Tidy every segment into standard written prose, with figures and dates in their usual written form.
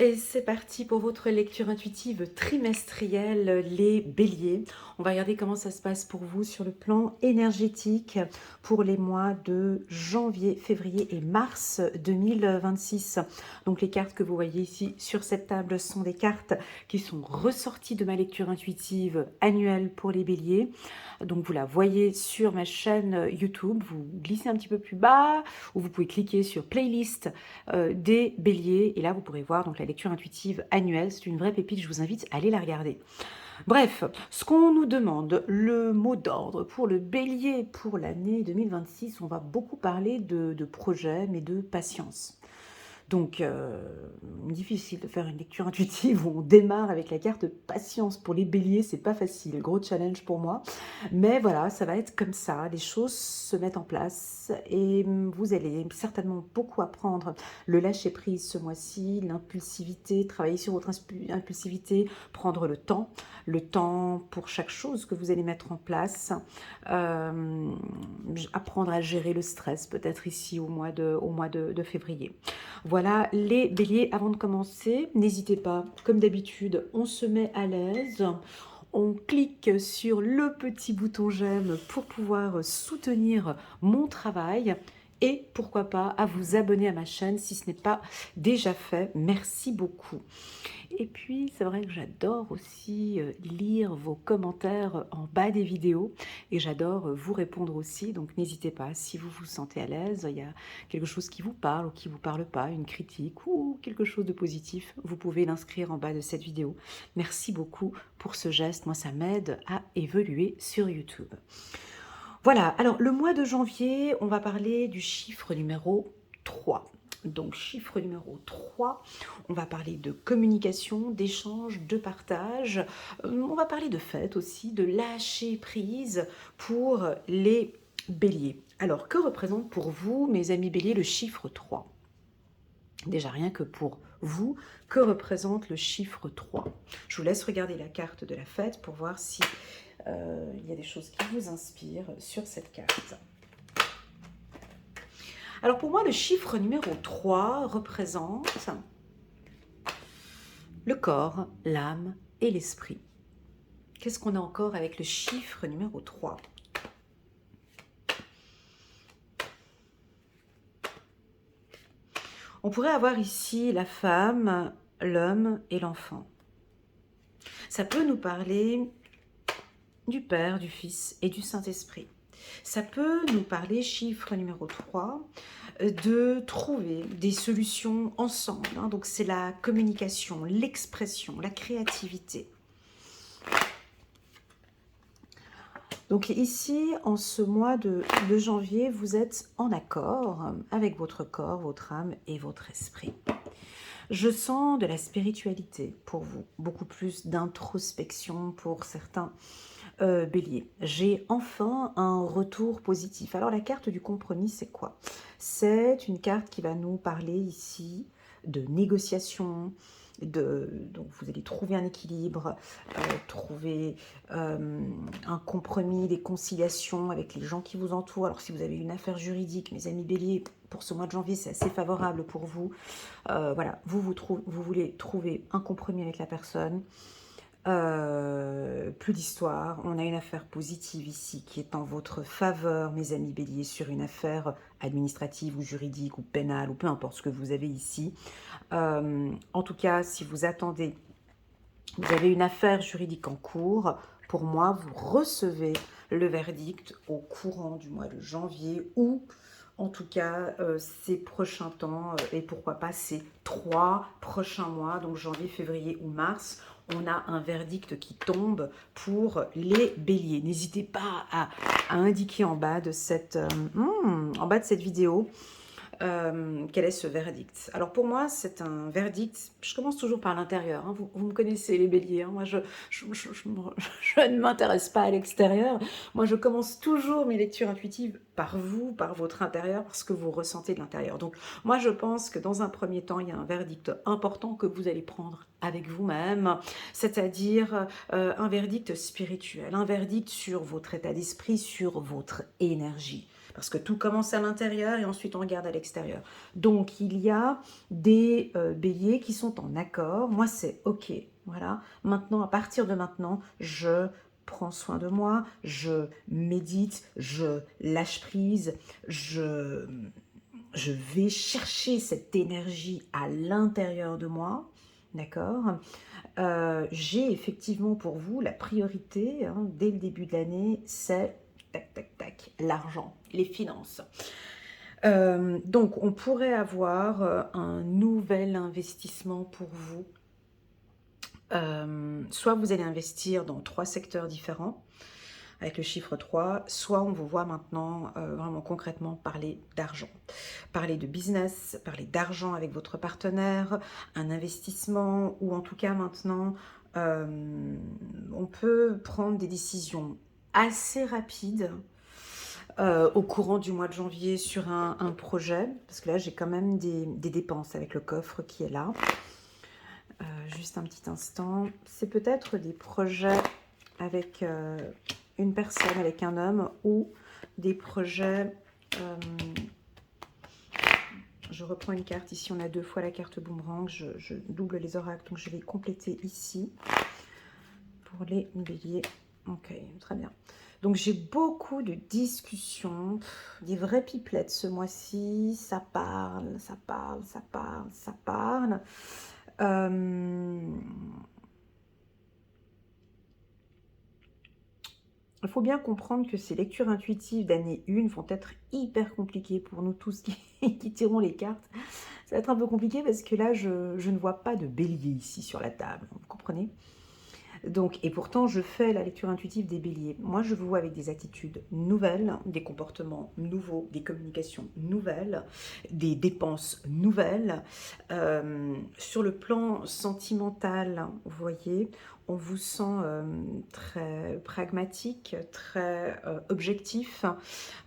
Et c'est parti pour votre lecture intuitive trimestrielle, les béliers. On va regarder comment ça se passe pour vous sur le plan énergétique pour les mois de janvier, février et mars 2026. Donc les cartes que vous voyez ici sur cette table sont des cartes qui sont ressorties de ma lecture intuitive annuelle pour les béliers. Donc vous la voyez sur ma chaîne YouTube, vous glissez un petit peu plus bas ou vous pouvez cliquer sur playlist des béliers et là vous pourrez voir donc la lecture intuitive annuelle. C'est une vraie pépite, je vous invite à aller la regarder. Bref, ce qu'on nous demande, le mot d'ordre pour le bélier pour l'année 2026, on va beaucoup parler de projets mais de patience. Donc, difficile de faire une lecture intuitive où on démarre avec la carte patience. Pour les béliers, c'est pas facile, gros challenge pour moi. Mais voilà, ça va être comme ça, les choses se mettent en place et vous allez certainement beaucoup apprendre le lâcher-prise ce mois-ci, l'impulsivité, travailler sur votre impulsivité, prendre le temps pour chaque chose que vous allez mettre en place, apprendre à gérer le stress peut-être ici au mois de février. Voilà les béliers, avant de commencer, n'hésitez pas, comme d'habitude, on se met à l'aise, on clique sur le petit bouton j'aime pour pouvoir soutenir mon travail et pourquoi pas à vous abonner à ma chaîne si ce n'est pas déjà fait. Merci beaucoup. Et puis, c'est vrai que j'adore aussi lire vos commentaires en bas des vidéos et j'adore vous répondre aussi. Donc, n'hésitez pas, si vous vous sentez à l'aise, il y a quelque chose qui vous parle ou qui ne vous parle pas, une critique ou quelque chose de positif, vous pouvez l'inscrire en bas de cette vidéo. Merci beaucoup pour ce geste. Moi, ça m'aide à évoluer sur YouTube. Voilà, alors le mois de janvier, on va parler du chiffre numéro 3. Donc chiffre numéro 3, on va parler de communication, d'échange, de partage. On va parler de fête aussi, de lâcher prise pour les béliers. Alors que représente pour vous, mes amis béliers, le chiffre 3? Déjà rien que pour vous, que représente le chiffre 3? Je vous laisse regarder la carte de la fête pour voir si il y a des choses qui vous inspirent sur cette carte. Alors pour moi, le chiffre numéro 3 représente le corps, l'âme et l'esprit. Qu'est-ce qu'on a encore avec le chiffre numéro 3? On pourrait avoir ici la femme, l'homme et l'enfant. Ça peut nous parler du Père, du Fils et du Saint-Esprit. Ça peut nous parler, chiffre numéro 3, de trouver des solutions ensemble. Donc c'est la communication, l'expression, la créativité. Donc ici, en ce mois de janvier, vous êtes en accord avec votre corps, votre âme et votre esprit. Je sens de la spiritualité pour vous, beaucoup plus d'introspection pour certains béliers. J'ai enfin un retour positif. Alors la carte du compromis, c'est quoi? C'est une carte qui va nous parler ici de négociation, donc vous allez trouver un équilibre, trouver un compromis, des conciliations avec les gens qui vous entourent. Alors si vous avez une affaire juridique, mes amis béliers, pour ce mois de janvier, c'est assez favorable pour vous. Voilà, vous voulez trouver un compromis avec la personne. Plus d'histoire, on a une affaire positive ici qui est en votre faveur, mes amis béliers, sur une affaire administrative ou juridique ou pénale ou peu importe ce que vous avez ici. En tout cas, si vous attendez, vous avez une affaire juridique en cours, pour moi, vous recevez le verdict au courant du mois de janvier ou en tout cas ces prochains temps et pourquoi pas ces 3 prochains mois, donc janvier, février ou mars, on a un verdict qui tombe pour les béliers. N'hésitez pas à indiquer en bas de cette vidéo quel est ce verdict. Alors pour moi, c'est un verdict, je commence toujours par l'intérieur, hein. Vous me connaissez les béliers, hein. Moi je ne m'intéresse pas à l'extérieur, moi je commence toujours mes lectures intuitives par vous, par votre intérieur, par ce que vous ressentez de l'intérieur. Donc moi je pense que dans un premier temps, il y a un verdict important que vous allez prendre avec vous-même, c'est-à-dire un verdict spirituel, un verdict sur votre état d'esprit, sur votre énergie. Parce que tout commence à l'intérieur et ensuite on regarde à l'extérieur. Donc, il y a des béliers qui sont en accord. Moi, c'est OK. Voilà. Maintenant, à partir de maintenant, je prends soin de moi, je médite, je lâche prise, je vais chercher cette énergie à l'intérieur de moi. D'accord. J'ai effectivement pour vous la priorité, hein, dès le début de l'année, c'est tac, tac, tac, l'argent, les finances. Donc, on pourrait avoir un nouvel investissement pour vous. Soit vous allez investir dans 3 secteurs différents, avec le chiffre 3, soit on vous voit maintenant vraiment concrètement parler d'argent, parler de business, parler d'argent avec votre partenaire, un investissement, ou en tout cas maintenant, on peut prendre des décisions assez rapides au courant du mois de janvier sur un projet, parce que là j'ai quand même des dépenses avec le coffre qui est là. Juste un petit instant, c'est peut-être des projets avec une personne, avec un homme, ou des projets, je reprends une carte, ici on a 2 fois la carte boomerang, je double les oracles, donc je vais compléter ici pour les béliers. Ok, très bien. Donc j'ai beaucoup de discussions, des vraies pipelettes ce mois-ci, ça parle, ça parle, ça parle, ça parle. Il faut bien comprendre que ces lectures intuitives d'année 1 vont être hyper compliquées pour nous tous qui tirons les cartes. Ça va être un peu compliqué parce que là, je ne vois pas de bélier ici sur la table, vous comprenez? Donc, et pourtant, je fais la lecture intuitive des béliers. Moi, je vous vois avec des attitudes nouvelles, des comportements nouveaux, des communications nouvelles, des dépenses nouvelles. Sur le plan sentimental, vous voyez, on vous sent très pragmatique, très objectif,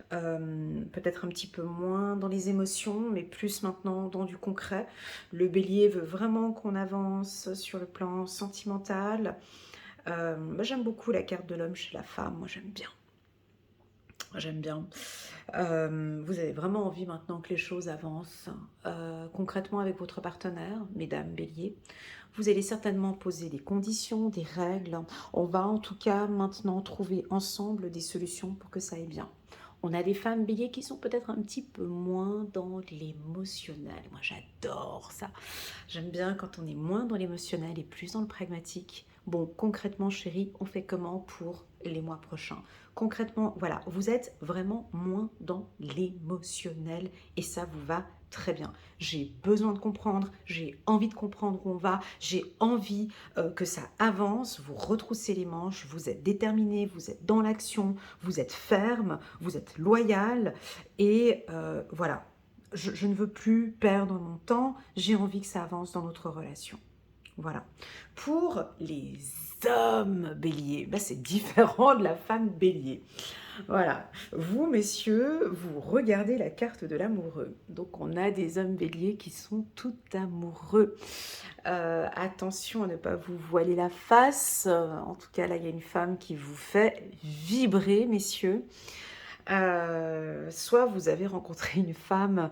peut-être un petit peu moins dans les émotions, mais plus maintenant dans du concret. Le bélier veut vraiment qu'on avance sur le plan sentimental. Moi, j'aime beaucoup la carte de l'homme chez la femme, moi j'aime bien. J'aime bien. Vous avez vraiment envie maintenant que les choses avancent concrètement avec votre partenaire, mesdames bélier. Vous allez certainement poser des conditions, des règles. On va en tout cas maintenant trouver ensemble des solutions pour que ça aille bien. On a des femmes béliers qui sont peut-être un petit peu moins dans l'émotionnel. Moi, j'adore ça. J'aime bien quand on est moins dans l'émotionnel et plus dans le pragmatique. Bon, concrètement, chérie, on fait comment pour les mois prochains? Concrètement, voilà, vous êtes vraiment moins dans l'émotionnel et ça vous va très bien. J'ai besoin de comprendre, j'ai envie de comprendre où on va, j'ai envie que ça avance, vous retroussez les manches, vous êtes déterminé, vous êtes dans l'action, vous êtes ferme, vous êtes loyal et voilà. Je ne veux plus perdre mon temps, j'ai envie que ça avance dans notre relation. Voilà. Pour les hommes béliers, ben c'est différent de la femme bélier. Voilà. Vous, messieurs, vous regardez la carte de l'amoureux. Donc, on a des hommes béliers qui sont tout amoureux. Attention à ne pas vous voiler la face. En tout cas, là, il y a une femme qui vous fait vibrer, messieurs. Soit vous avez rencontré une femme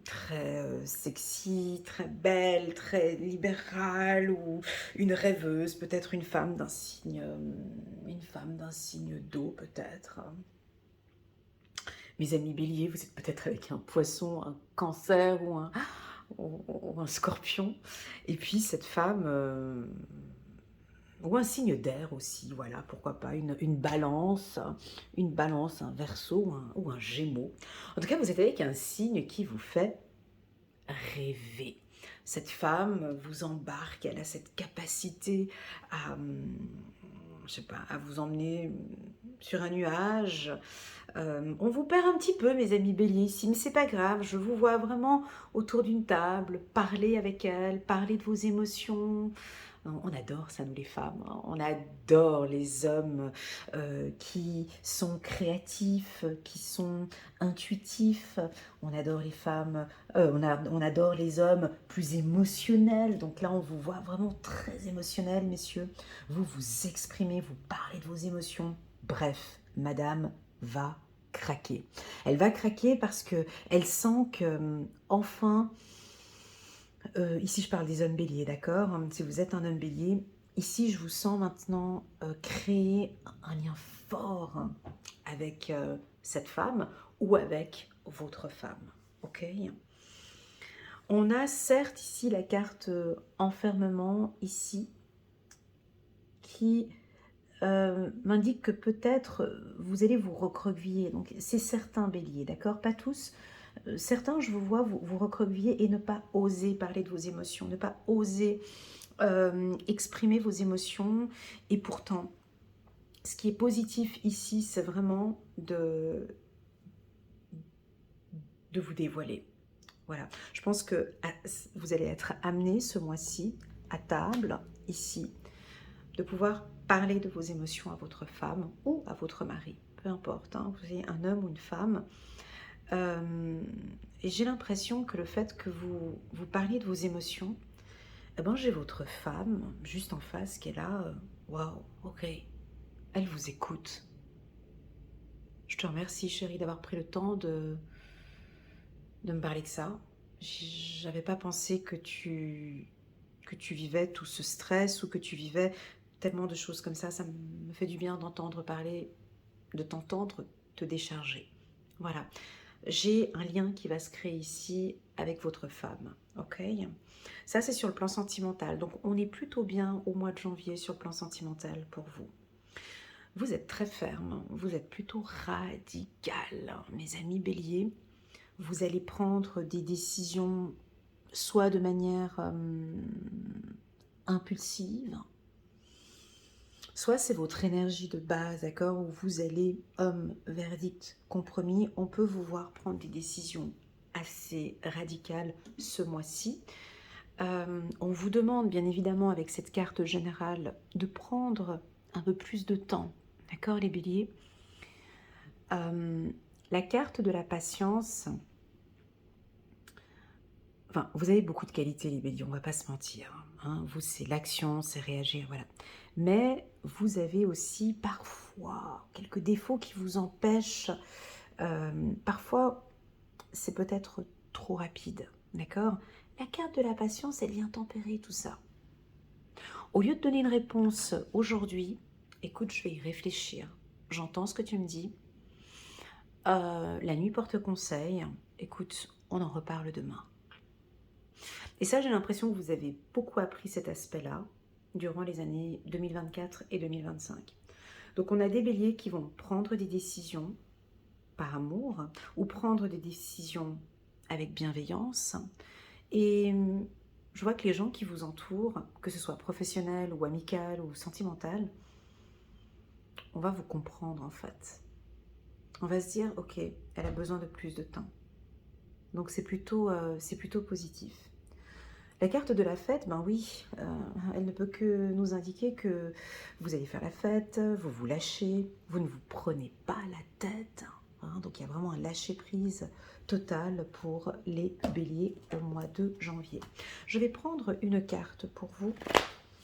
très sexy, très belle, très libérale, ou une rêveuse, peut-être une femme d'un signe d'eau, peut-être. Mes amis béliers, vous êtes peut-être avec un poisson, un cancer ou un scorpion. Et puis cette femme, ou un signe d'air aussi, voilà, pourquoi pas, une balance, un verseau ou un gémeau. En tout cas, vous êtes avec un signe qui vous fait rêver. Cette femme vous embarque, elle a cette capacité à, je sais pas, à vous emmener sur un nuage. On vous perd un petit peu, mes amis béliers, ici, mais c'est pas grave. Je vous vois vraiment autour d'une table, parler avec elle, parler de vos émotions. On adore ça, nous les femmes. On adore les hommes qui sont créatifs, qui sont intuitifs. On adore les femmes, on adore les hommes plus émotionnels. Donc là, on vous voit vraiment très émotionnel, messieurs. Vous vous exprimez, vous parlez de vos émotions. Bref, madame va craquer. Elle va craquer parce que elle sent que, enfin, ici je parle des hommes béliers, d'accord? Si vous êtes un homme bélier, ici je vous sens maintenant créer un lien fort avec cette femme ou avec votre femme, ok? On a certes ici la carte enfermement, ici, qui m'indique que peut-être vous allez vous recroqueviller. Donc c'est certains béliers, d'accord? Pas tous. Certains, je vous vois vous recroqueviller et ne pas oser parler de vos émotions, ne pas oser exprimer vos émotions. Et pourtant, ce qui est positif ici, c'est vraiment de vous dévoiler. Voilà. Je pense que vous allez être amené ce mois-ci à table, ici, de pouvoir parler de vos émotions à votre femme ou à votre mari, peu importe, hein, vous ayez un homme ou une femme. Et j'ai l'impression que le fait que vous parliez de vos émotions, eh ben, j'ai votre femme juste en face qui est là, waouh, ok, elle vous écoute. Je te remercie chérie d'avoir pris le temps de me parler de ça. J'avais pas pensé que tu vivais tout ce stress ou que tu vivais tellement de choses comme ça. Ça me fait du bien d'entendre parler, de t'entendre te décharger. Voilà. J'ai un lien qui va se créer ici avec votre femme, ok? Ça, c'est sur le plan sentimental. Donc, on est plutôt bien au mois de janvier sur le plan sentimental pour vous. Vous êtes très ferme, vous êtes plutôt radical, mes amis béliers. Vous allez prendre des décisions soit de manière impulsive, soit c'est votre énergie de base, d'accord, où vous allez, homme, verdict, compromis, on peut vous voir prendre des décisions assez radicales ce mois-ci. On vous demande bien évidemment avec cette carte générale de prendre un peu plus de temps, d'accord les béliers. La carte de la patience, enfin, vous avez beaucoup de qualités les béliers, on va pas se mentir. Hein. Vous, c'est l'action, c'est réagir, voilà. Mais vous avez aussi parfois quelques défauts qui vous empêchent. Parfois, c'est peut-être trop rapide, d'accord? La carte de la patience, elle vient tempérer tout ça. Au lieu de donner une réponse aujourd'hui, écoute, je vais y réfléchir. J'entends ce que tu me dis. La nuit porte conseil. Écoute, on en reparle demain. Et ça, j'ai l'impression que vous avez beaucoup appris cet aspect-là durant les années 2024 et 2025. Donc, on a des béliers qui vont prendre des décisions par amour ou prendre des décisions avec bienveillance. Et je vois que les gens qui vous entourent, que ce soit professionnel ou amical ou sentimental, on va vous comprendre en fait. On va se dire, ok, elle a besoin de plus de temps. Donc c'est plutôt positif. La carte de la fête, ben oui, elle ne peut que nous indiquer que vous allez faire la fête, vous vous lâchez, vous ne vous prenez pas la tête. Hein, donc il y a vraiment un lâcher-prise total pour les béliers au mois de janvier. Je vais prendre une carte pour vous,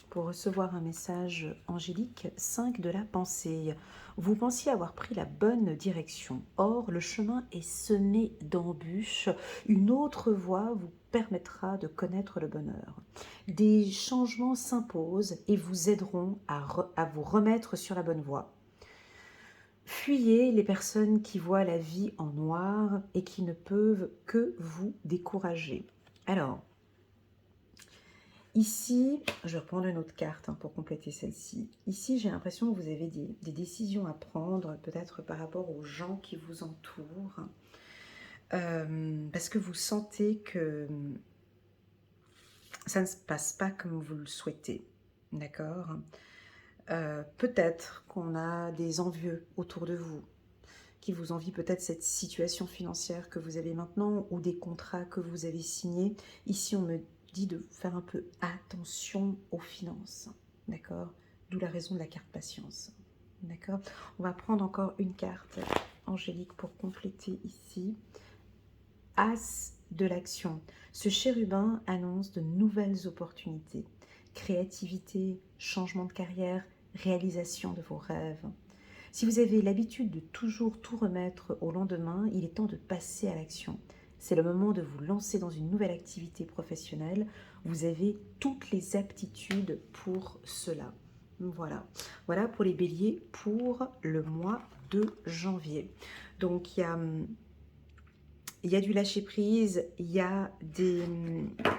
pour recevoir un message angélique, 5 de la pensée. Vous pensiez avoir pris la bonne direction. Or, le chemin est semé d'embûches. Une autre voie vous permettra de connaître le bonheur. Des changements s'imposent et vous aideront à vous remettre sur la bonne voie. Fuyez les personnes qui voient la vie en noir et qui ne peuvent que vous décourager. Alors, ici, je vais reprendre une autre carte pour compléter celle-ci. Ici, j'ai l'impression que vous avez des décisions à prendre, peut-être par rapport aux gens qui vous entourent, parce que vous sentez que ça ne se passe pas comme vous le souhaitez, d'accord? Peut-être qu'on a des envieux autour de vous, qui vous envient peut-être cette situation financière que vous avez maintenant ou des contrats que vous avez signés. Ici, on me dit de faire un peu attention aux finances, d'accord? D'où la raison de la carte patience, d'accord? On va prendre encore une carte angélique pour compléter ici. As de l'action. Ce chérubin annonce de nouvelles opportunités, créativité, changement de carrière, réalisation de vos rêves. Si vous avez l'habitude de toujours tout remettre au lendemain, il est temps de passer à l'action. C'est le moment de vous lancer dans une nouvelle activité professionnelle. Vous avez toutes les aptitudes pour cela. Voilà. Voilà pour les béliers pour le mois de janvier. Donc, il y a du lâcher-prise, il y a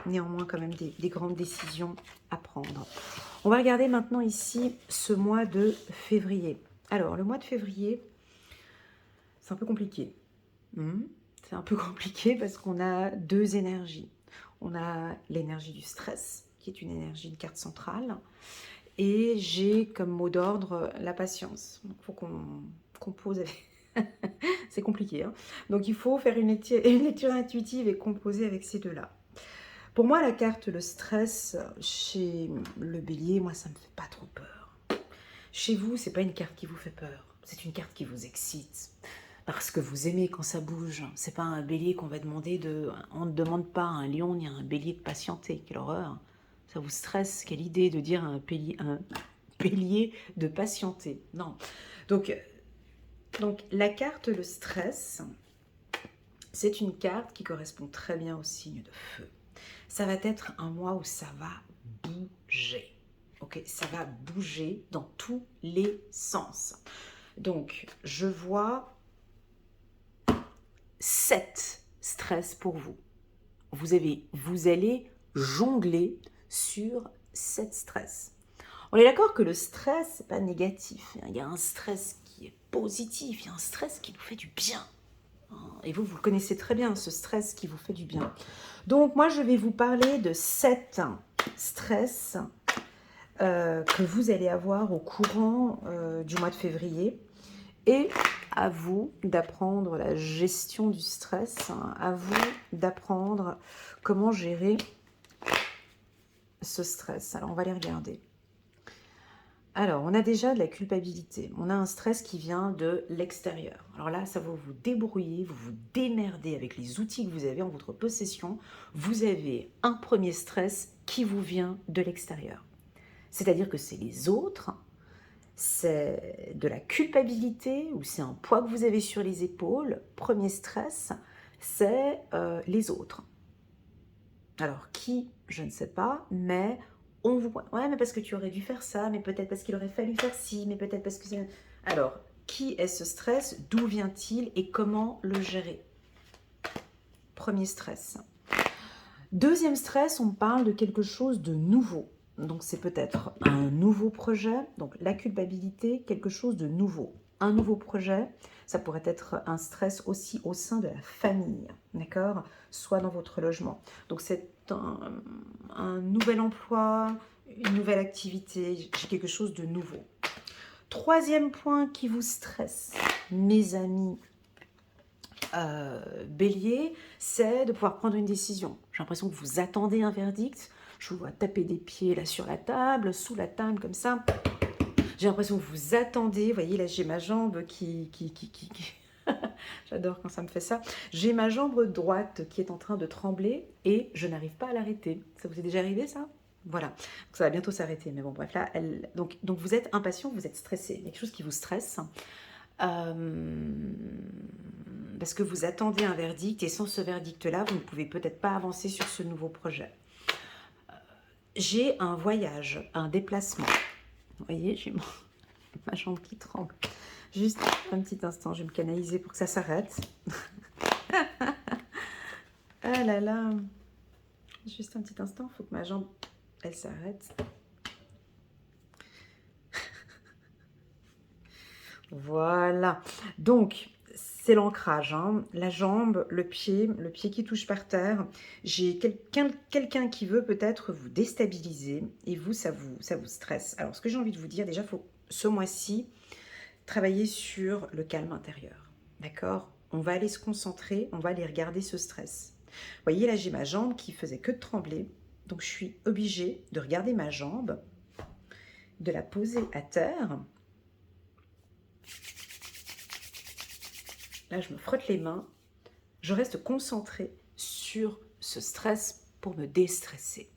néanmoins quand même des grandes décisions à prendre. On va regarder maintenant ici ce mois de février. Alors, le mois de février, c'est un peu compliqué. C'est un peu compliqué parce qu'on a deux énergies. On a l'énergie du stress, qui est une énergie de carte centrale, et j'ai comme mot d'ordre la patience. Donc, il faut qu'on compose avec... C'est compliqué, hein. Donc il faut faire une lecture intuitive et composer avec ces deux-là. Pour moi, la carte le stress, chez le bélier, moi ça me fait pas trop peur. Chez vous, c'est pas une carte qui vous fait peur, c'est une carte qui vous excite. Parce que vous aimez quand ça bouge. C'est pas un bélier qu'on va demander de... On ne demande pas à un lion ni à un bélier de patienter. Quelle horreur. Ça vous stresse. Quelle idée de dire à un bélier de patienter. Non. Donc la carte le stress, c'est une carte qui correspond très bien au signe de feu. Ça va être un mois où ça va bouger. Ok, ça va bouger dans tous les sens. Donc, je vois 7 stress pour vous. Vous allez jongler sur 7 stress. On est d'accord que le stress, c'est pas négatif. Il y a un stress qui est positif, il y a un stress qui nous fait du bien. Et vous le connaissez très bien, ce stress qui vous fait du bien. Donc, moi, je vais vous parler de 7 stress que vous allez avoir au courant du mois de février. Et à vous d'apprendre la gestion du stress, à vous d'apprendre comment gérer ce stress. Alors, on va les regarder. Alors, on a déjà de la culpabilité. On a un stress qui vient de l'extérieur. Alors là, ça va vous débrouiller, vous vous démerder avec les outils que vous avez en votre possession. Vous avez un premier stress qui vous vient de l'extérieur. C'est-à-dire que c'est les autres, c'est de la culpabilité ou c'est un poids que vous avez sur les épaules. Premier stress, c'est les autres. Alors, qui, je ne sais pas, mais on vous... Ouais, mais parce que tu aurais dû faire ça, mais peut-être parce qu'il aurait fallu faire ci, mais peut-être parce que c'est... Alors, qui est ce stress? D'où vient-il et comment le gérer? Premier stress. Deuxième stress, on parle de quelque chose de nouveau. Donc, c'est peut-être un nouveau projet. Donc, la culpabilité, quelque chose de nouveau. Un nouveau projet, ça pourrait être un stress aussi au sein de la famille, d'accord? Soit dans votre logement. Donc, c'est un nouvel emploi, une nouvelle activité, j'ai quelque chose de nouveau. Troisième point qui vous stresse, mes amis bélier, c'est de pouvoir prendre une décision. J'ai l'impression que vous attendez un verdict. Je vous vois taper des pieds là sur la table, sous la table, comme ça. J'ai l'impression que vous attendez. Vous voyez, là, j'ai ma jambe qui... J'adore quand ça me fait ça. J'ai ma jambe droite qui est en train de trembler et je n'arrive pas à l'arrêter. Ça vous est déjà arrivé, ça? Voilà. Donc, ça va bientôt s'arrêter. Mais bon, bref, là, donc vous êtes impatient, vous êtes stressé. Il y a quelque chose qui vous stresse. Parce que vous attendez un verdict et sans ce verdict-là, vous ne pouvez peut-être pas avancer sur ce nouveau projet. J'ai un voyage, un déplacement. Vous voyez, j'ai ma jambe qui tremble. Juste un petit instant, je vais me canaliser pour que ça s'arrête. Ah là là. Juste un petit instant, il faut que ma jambe, elle s'arrête. Voilà. Donc, c'est l'ancrage, hein. La jambe, le pied qui touche par terre. J'ai quelqu'un qui veut peut-être vous déstabiliser et vous, ça vous stresse. Alors, ce que j'ai envie de vous dire, déjà, il faut ce mois-ci travailler sur le calme intérieur. D'accord? On va aller se concentrer, on va aller regarder ce stress. Vous voyez, là, j'ai ma jambe qui faisait que de trembler. Donc, je suis obligée de regarder ma jambe, de la poser à terre. Là, je me frotte les mains. Je reste concentrée sur ce stress pour me déstresser.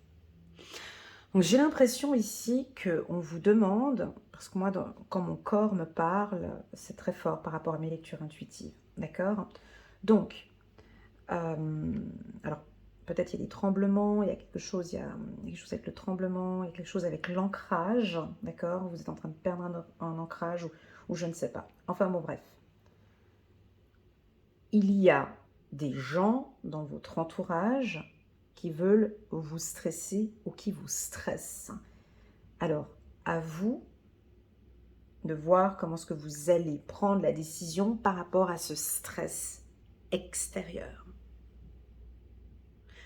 Donc j'ai l'impression ici qu'on vous demande, parce que moi, quand mon corps me parle, c'est très fort par rapport à mes lectures intuitives, d'accord? Donc, alors peut-être il y a des tremblements, il y a quelque chose avec le tremblement, il y a quelque chose avec l'ancrage, d'accord? Vous êtes en train de perdre un ancrage ou je ne sais pas. Enfin bon, bref. Il y a des gens dans votre entourage qui veulent vous stresser ou qui vous stressent. Alors, à vous de voir comment est-ce que vous allez prendre la décision par rapport à ce stress extérieur.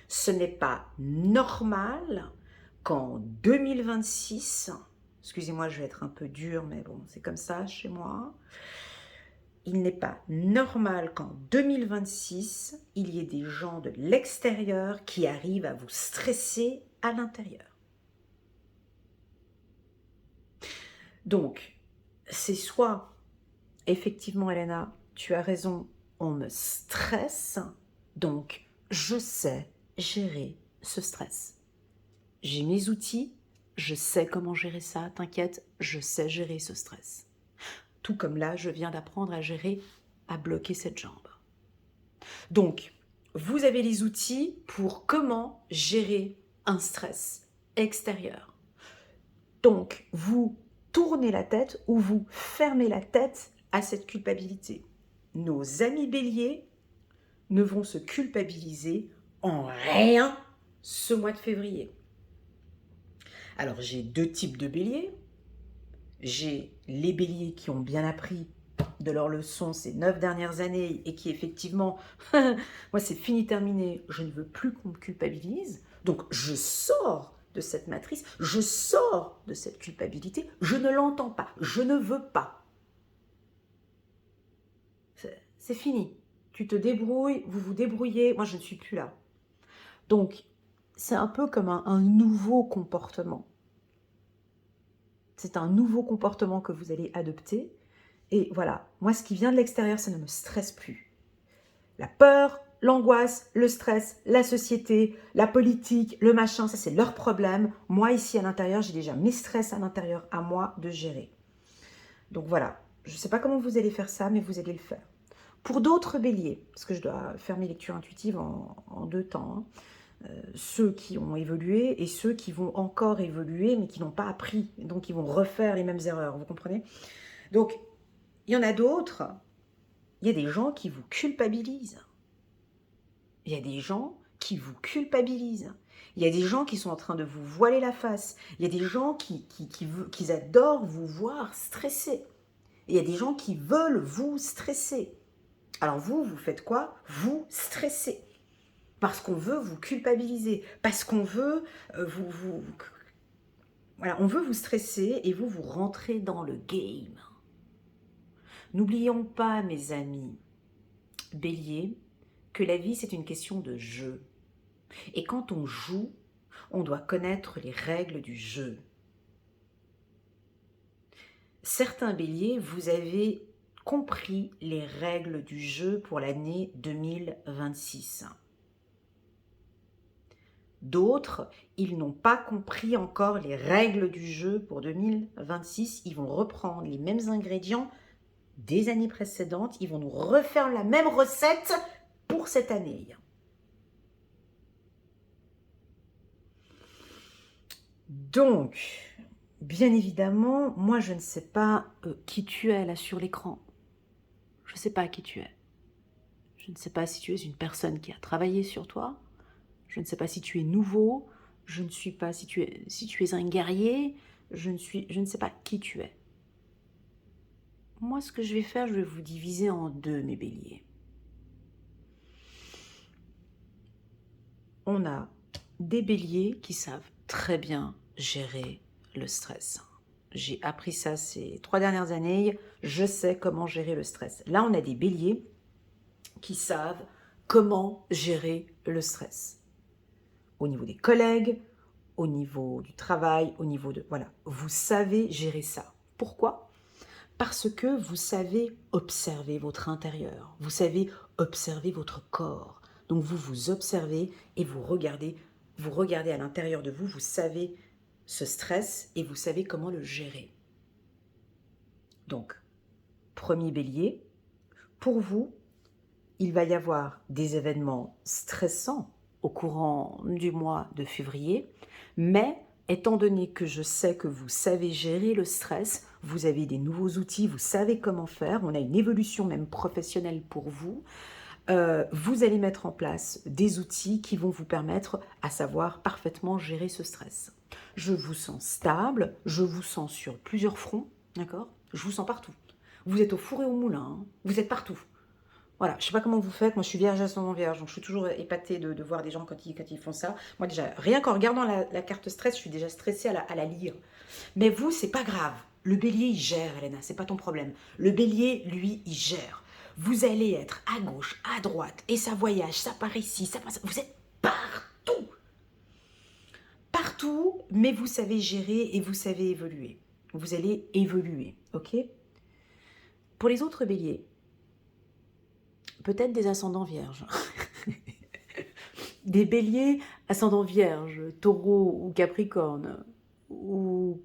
Ce n'est pas normal qu'en 2026, excusez-moi, je vais être un peu dure, mais bon, c'est comme ça chez moi, il n'est pas normal qu'en 2026, il y ait des gens de l'extérieur qui arrivent à vous stresser à l'intérieur. Donc, c'est soit, effectivement, Elena, tu as raison, on me stresse, donc je sais gérer ce stress. J'ai mes outils, je sais comment gérer ça, t'inquiète, je sais gérer ce stress. Tout comme là, je viens d'apprendre à gérer, à bloquer cette jambe. Donc, vous avez les outils pour comment gérer un stress extérieur. Donc, vous tournez la tête ou vous fermez la tête à cette culpabilité. Nos amis béliers ne vont se culpabiliser en rien ce mois de février. Alors, j'ai deux types de béliers. J'ai les béliers qui ont bien appris de leurs leçons ces 9 dernières années et qui effectivement, moi c'est fini terminé, je ne veux plus qu'on me culpabilise, donc je sors de cette matrice, je sors de cette culpabilité, je ne l'entends pas, je ne veux pas. C'est fini, tu te débrouilles, vous vous débrouillez, moi je ne suis plus là. Donc c'est un peu comme un nouveau comportement. C'est un nouveau comportement que vous allez adopter. Et voilà, moi ce qui vient de l'extérieur, ça ne me stresse plus. La peur, l'angoisse, le stress, la société, la politique, le machin, ça c'est leur problème. Moi ici à l'intérieur, j'ai déjà mes stress à l'intérieur à moi de gérer. Donc voilà, je ne sais pas comment vous allez faire ça, mais vous allez le faire. Pour d'autres béliers, parce que je dois faire mes lectures intuitives en 2 temps, ceux qui ont évolué et ceux qui vont encore évoluer mais qui n'ont pas appris, donc ils vont refaire les mêmes erreurs, vous comprenez? Donc il y en a d'autres, il y a des gens qui vous culpabilisent. Il y a des gens qui vous culpabilisent. Il y a des gens qui sont en train de vous voiler la face. Il y a des gens qui adorent vous voir stresser. Il y a des gens qui veulent vous stresser. Alors vous faites quoi? Vous stressez. Parce qu'on veut vous culpabiliser. Parce qu'on veut voilà, on veut vous stresser et vous rentrez dans le game. N'oublions pas, mes amis, Bélier, que la vie c'est une question de jeu. Et quand on joue, on doit connaître les règles du jeu. Certains béliers, vous avez compris les règles du jeu pour l'année 2026. D'autres, ils n'ont pas compris encore les règles du jeu pour 2026. Ils vont reprendre les mêmes ingrédients des années précédentes. Ils vont nous refaire la même recette pour cette année. Donc, bien évidemment, moi je ne sais pas qui tu es là sur l'écran. Je ne sais pas qui tu es. Je ne sais pas si tu es une personne qui a travaillé sur toi. Je ne sais pas si tu es nouveau. Je ne sais pas si tu es un guerrier. Je ne sais pas qui tu es. Moi, ce que je vais faire, je vais vous diviser en deux, mes béliers. On a des béliers qui savent très bien gérer le stress. J'ai appris ça ces 3 dernières années. Je sais comment gérer le stress. Là, on a des béliers qui savent comment gérer le stress. Au niveau des collègues, au niveau du travail, au niveau de... Voilà, vous savez gérer ça. Pourquoi? Parce que vous savez observer votre intérieur. Vous savez observer votre corps. Donc vous vous observez et vous regardez à l'intérieur de vous. Vous savez ce stress et vous savez comment le gérer. Donc, premier bélier, pour vous, il va y avoir des événements stressants au courant du mois de février, mais étant donné que je sais que vous savez gérer le stress, vous avez des nouveaux outils, vous savez comment faire, on a une évolution même professionnelle pour vous, vous allez mettre en place des outils qui vont vous permettre à savoir parfaitement gérer ce stress. Je vous sens stable, je vous sens sur plusieurs fronts, d'accord? Je vous sens partout. Vous êtes au four et au moulin, hein, vous êtes partout. Voilà, je ne sais pas comment vous faites, moi je suis vierge ascendant vierge, donc je suis toujours épatée de voir des gens quand ils font ça. Moi déjà, rien qu'en regardant la carte stress, je suis déjà stressée à la lire. Mais vous, c'est pas grave. Le bélier, il gère, Elena, c'est pas ton problème. Le bélier, lui, il gère. Vous allez être à gauche, à droite, et ça voyage, ça part ici, ça passe. Vous êtes partout. Partout, mais vous savez gérer et vous savez évoluer. Vous allez évoluer, ok? Pour les autres béliers, peut-être des ascendants vierges. Des béliers ascendants vierges, taureau ou capricorne, ou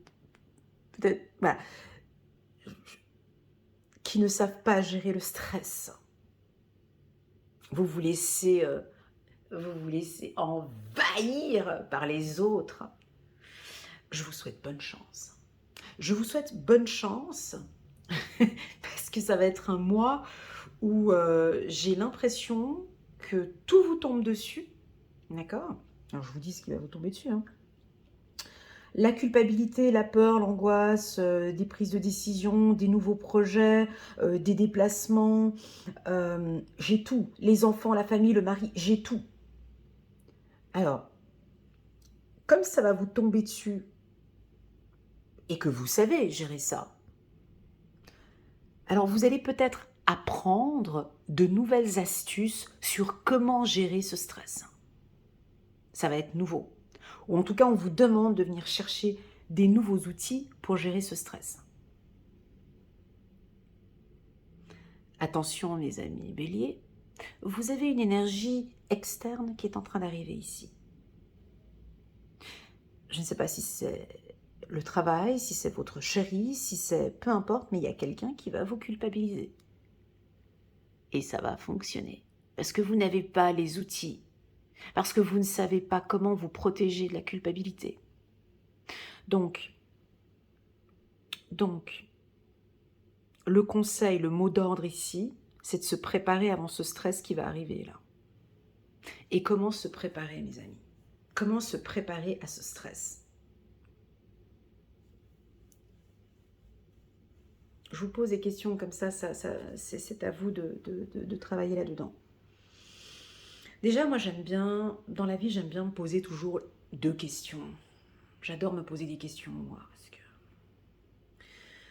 peut-être, voilà, qui ne savent pas gérer le stress. Vous vous laissez envahir par les autres. Je vous souhaite bonne chance. Je vous souhaite bonne chance parce que ça va être un mois où j'ai l'impression que tout vous tombe dessus. D'accord? Alors je vous dis ce qui va vous tomber dessus. Hein. La culpabilité, la peur, l'angoisse, des prises de décision, des nouveaux projets, des déplacements. J'ai tout. Les enfants, la famille, le mari, j'ai tout. Alors, comme ça va vous tomber dessus et que vous savez gérer ça, alors vous allez peut-être apprendre de nouvelles astuces sur comment gérer ce stress. Ça va être nouveau. Ou en tout cas, on vous demande de venir chercher des nouveaux outils pour gérer ce stress. Attention les amis béliers, vous avez une énergie externe qui est en train d'arriver ici. Je ne sais pas si c'est le travail, si c'est votre chéri, si c'est peu importe, mais il y a quelqu'un qui va vous culpabiliser. Et ça va fonctionner. Parce que vous n'avez pas les outils. Parce que vous ne savez pas comment vous protéger de la culpabilité. Donc, le conseil, le mot d'ordre ici, c'est de se préparer avant ce stress qui va arriver là. Et comment se préparer, mes amis? Comment se préparer à ce stress? Je vous pose des questions comme ça c'est à vous de travailler là-dedans. Déjà, moi j'aime bien, dans la vie, j'aime bien me poser toujours 2 questions. J'adore me poser des questions, moi, parce que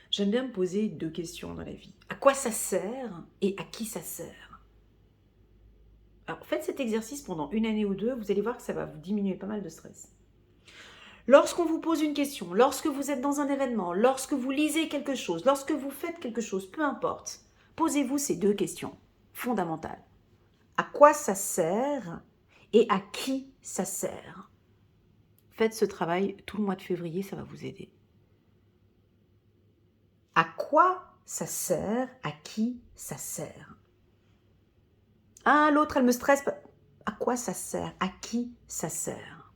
j'aime bien me poser 2 questions dans la vie. À quoi ça sert et à qui ça sert? Alors, faites cet exercice pendant 1 année ou 2, vous allez voir que ça va vous diminuer pas mal de stress. Lorsqu'on vous pose une question, lorsque vous êtes dans un événement, lorsque vous lisez quelque chose, lorsque vous faites quelque chose, peu importe, posez-vous ces 2 questions fondamentales. À quoi ça sert et à qui ça sert? Faites ce travail tout le mois de février, ça va vous aider. À quoi ça sert? À qui ça sert? Ah, l'autre, elle me stresse. À quoi ça sert? À qui ça sert?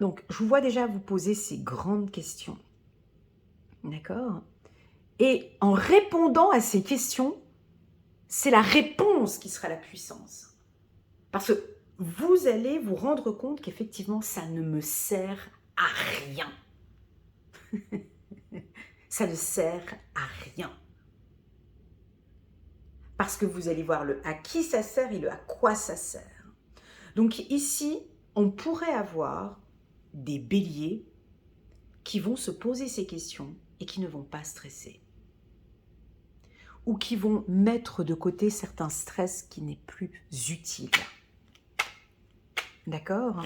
Donc, je vous vois déjà vous poser ces grandes questions. D'accord? Et en répondant à ces questions, c'est la réponse qui sera la puissance. Parce que vous allez vous rendre compte qu'effectivement, ça ne me sert à rien. Ça ne sert à rien. Parce que vous allez voir le à qui ça sert et le à quoi ça sert. Donc ici, on pourrait avoir des béliers qui vont se poser ces questions et qui ne vont pas stresser. Ou qui vont mettre de côté certains stress qui n'est plus utile. D'accord?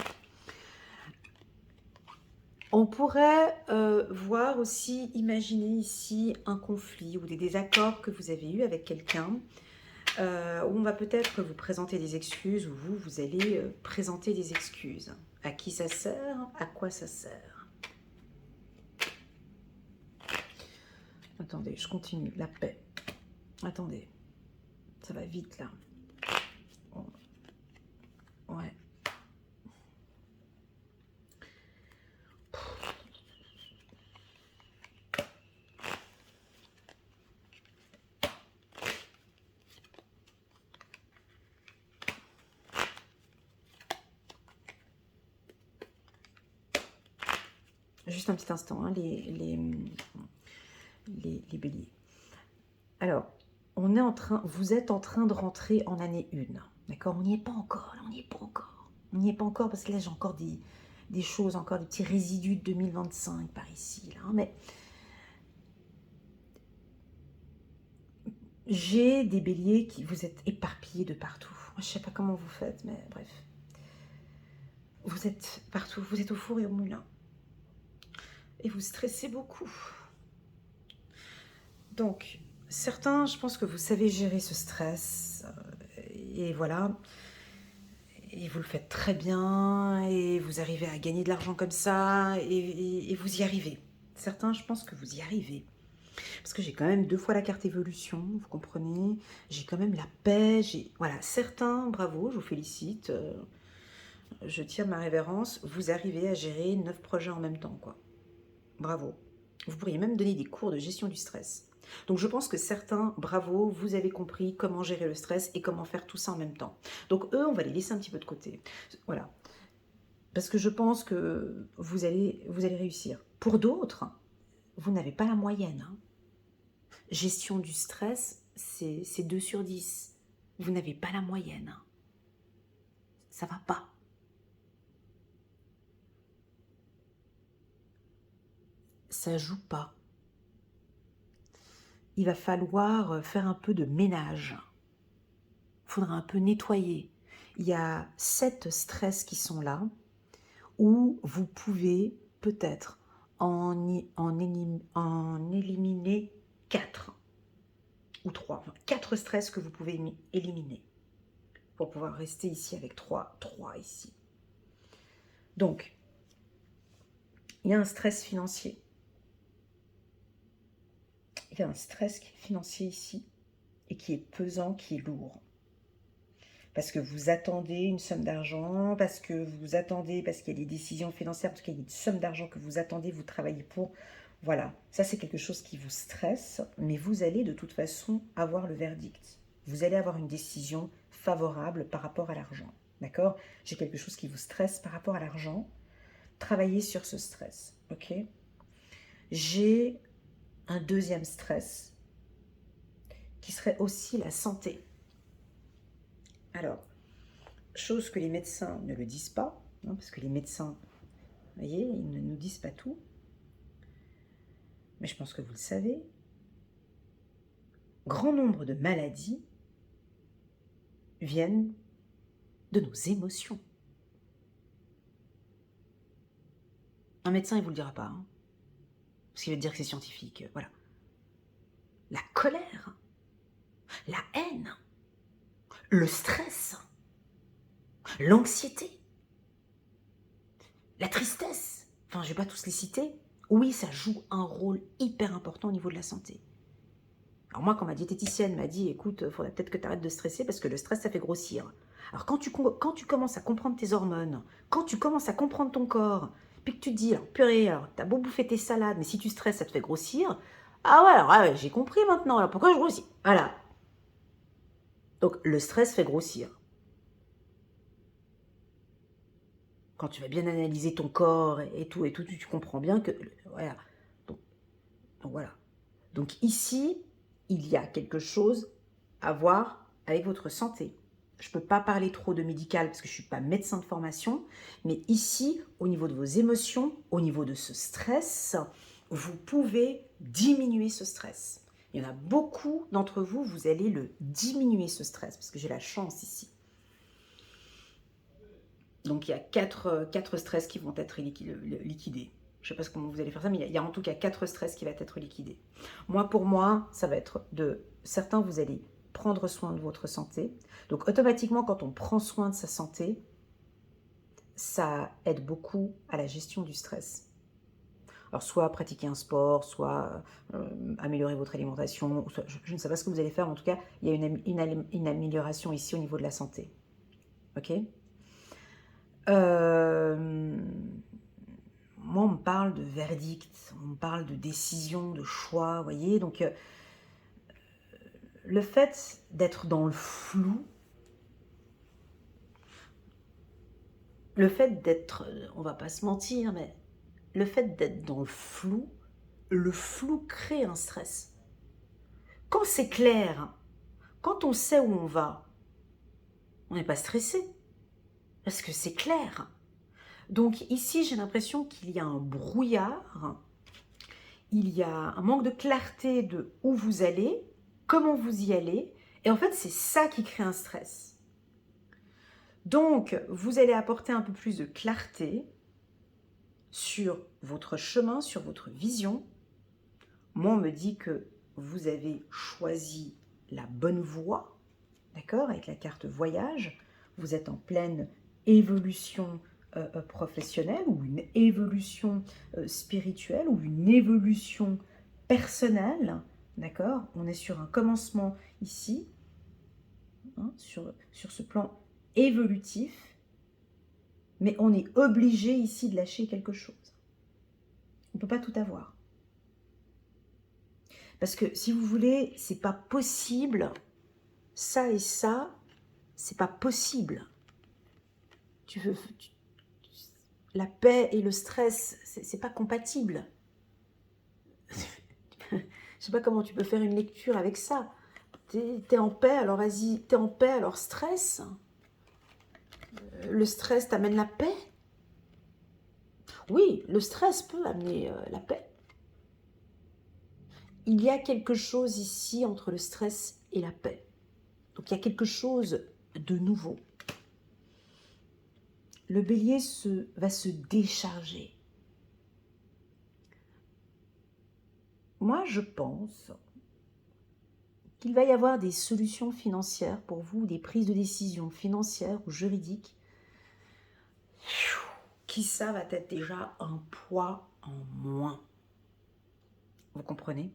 On pourrait voir aussi, imaginer ici un conflit ou des désaccords que vous avez eu avec quelqu'un, où on va peut-être vous présenter des excuses, ou vous allez présenter des excuses. À qui ça sert? À quoi ça sert? Attendez, je continue. La paix. Attendez. Ça va vite, là. Ouais. Juste un petit instant, hein, les béliers. Alors, vous êtes en train de rentrer en année 1. D'accord? On n'y est pas encore, on n'y est pas encore. On n'y est pas encore parce que là, j'ai encore des choses, encore des petits résidus de 2025 par ici. Là, mais j'ai des béliers qui vous êtes éparpillés de partout. Je ne sais pas comment vous faites, mais bref. Vous êtes partout, vous êtes au four et au moulin. Et vous stressez beaucoup. Donc, certains, je pense que vous savez gérer ce stress. Et voilà. Et vous le faites très bien. Et vous arrivez à gagner de l'argent comme ça. Et vous y arrivez. Certains, je pense que vous y arrivez. Parce que j'ai quand même 2 fois la carte évolution, vous comprenez. J'ai quand même la paix. Voilà, certains, bravo, je vous félicite. Je tire ma révérence. Vous arrivez à gérer 9 projets en même temps, quoi. Bravo. Vous pourriez même donner des cours de gestion du stress. Donc je pense que certains, bravo, vous avez compris comment gérer le stress et comment faire tout ça en même temps. Donc eux, on va les laisser un petit peu de côté. Voilà. Parce que je pense que vous allez réussir. Pour d'autres, vous n'avez pas la moyenne. Hein. Gestion du stress, c'est 2 sur 10. Vous n'avez pas la moyenne. Ça va pas. Ça joue pas. Il va falloir faire un peu de ménage. Il faudra un peu nettoyer. Il y a 7 stress qui sont là, où vous pouvez peut-être en éliminer 4 ou 3. Enfin, 4 stress que vous pouvez éliminer pour pouvoir rester ici avec 3 ici. Donc, il y a un stress financier. Il y a un stress financier ici et qui est pesant, qui est lourd. Parce que vous attendez une somme d'argent, parce qu'il y a des décisions financières, parce qu'il y a une somme d'argent que vous attendez, vous travaillez pour. Voilà, ça c'est quelque chose qui vous stresse, mais vous allez de toute façon avoir le verdict. Vous allez avoir une décision favorable par rapport à l'argent. D'accord? J'ai quelque chose qui vous stresse par rapport à l'argent. Travaillez sur ce stress. Ok? J'ai un deuxième stress qui serait aussi la santé. Alors, chose que les médecins ne le disent pas, hein, parce que les médecins, vous voyez, ils ne nous disent pas tout. Mais je pense que vous le savez. Grand nombre de maladies viennent de nos émotions. Un médecin, il ne vous le dira pas, hein, parce qu'il va te dire que c'est scientifique. Voilà. La colère, la haine, le stress, l'anxiété, la tristesse, enfin je ne vais pas tous les citer, oui ça joue un rôle hyper important au niveau de la santé. Alors moi quand ma diététicienne m'a dit écoute, il faudrait peut-être que tu arrêtes de stresser parce que le stress ça fait grossir. Alors quand tu commences à comprendre tes hormones, quand tu commences à comprendre ton corps, puis que tu te dis alors purée, alors t'as beau bouffer tes salades, mais si tu stresses ça te fait grossir, ah ouais alors ouais, j'ai compris maintenant, alors pourquoi je grossis? Voilà. Donc le stress fait grossir. Quand tu vas bien analyser ton corps et tout, tu comprends bien que... Voilà. Donc voilà. Donc ici, il y a quelque chose à voir avec votre santé. Je ne peux pas parler trop de médical parce que je ne suis pas médecin de formation, mais ici, au niveau de vos émotions, au niveau de ce stress, vous pouvez diminuer ce stress. Il y en a beaucoup d'entre vous, vous allez le diminuer ce stress parce que j'ai la chance ici. Donc il y a 4 stress qui vont être liquidés. Je ne sais pas comment vous allez faire ça, mais il y a en tout cas 4 stress qui vont être liquidés. Pour moi, ça va être certains, vous allez prendre soin de votre santé. Donc automatiquement, quand on prend soin de sa santé, ça aide beaucoup à la gestion du stress. Alors, soit pratiquer un sport, soit améliorer votre alimentation, soit, je ne sais pas ce que vous allez faire, mais en tout cas, il y a une amélioration ici au niveau de la santé. Ok. Moi, on me parle de verdict, on me parle de décision, de choix, vous voyez. Donc, le fait d'être dans le flou, le fait d'être, on va pas se mentir, mais le fait d'être dans le flou crée un stress. Quand c'est clair, quand on sait où on va, on n'est pas stressé, parce que c'est clair. Donc ici, j'ai l'impression qu'il y a un brouillard, il y a un manque de clarté de où vous allez, comment vous y allez, et en fait, c'est ça qui crée un stress. Donc, vous allez apporter un peu plus de clarté sur votre chemin, sur votre vision. Moi, on me dit que vous avez choisi la bonne voie, d'accord, avec la carte voyage. Vous êtes en pleine évolution professionnelle ou une évolution spirituelle ou une évolution personnelle, d'accord. On est sur un commencement ici, hein, sur ce plan évolutif, mais on est obligé ici de lâcher quelque chose. On ne peut pas tout avoir. Parce que si vous voulez, c'est pas possible, ça et ça, c'est pas possible. La paix et le stress, c'est pas compatible. Je sais pas comment tu peux faire une lecture avec ça. T'es en paix, alors vas-y, t'es en paix, alors stress. Le stress t'amène la paix. Oui, le stress peut amener la paix. Il y a quelque chose ici entre le stress et la paix. Donc il y a quelque chose de nouveau. Le bélier va se décharger. Moi, je pense qu'il va y avoir des solutions financières pour vous, des prises de décision financières ou juridiques, qui ça va être déjà un poids en moins. Vous comprenez?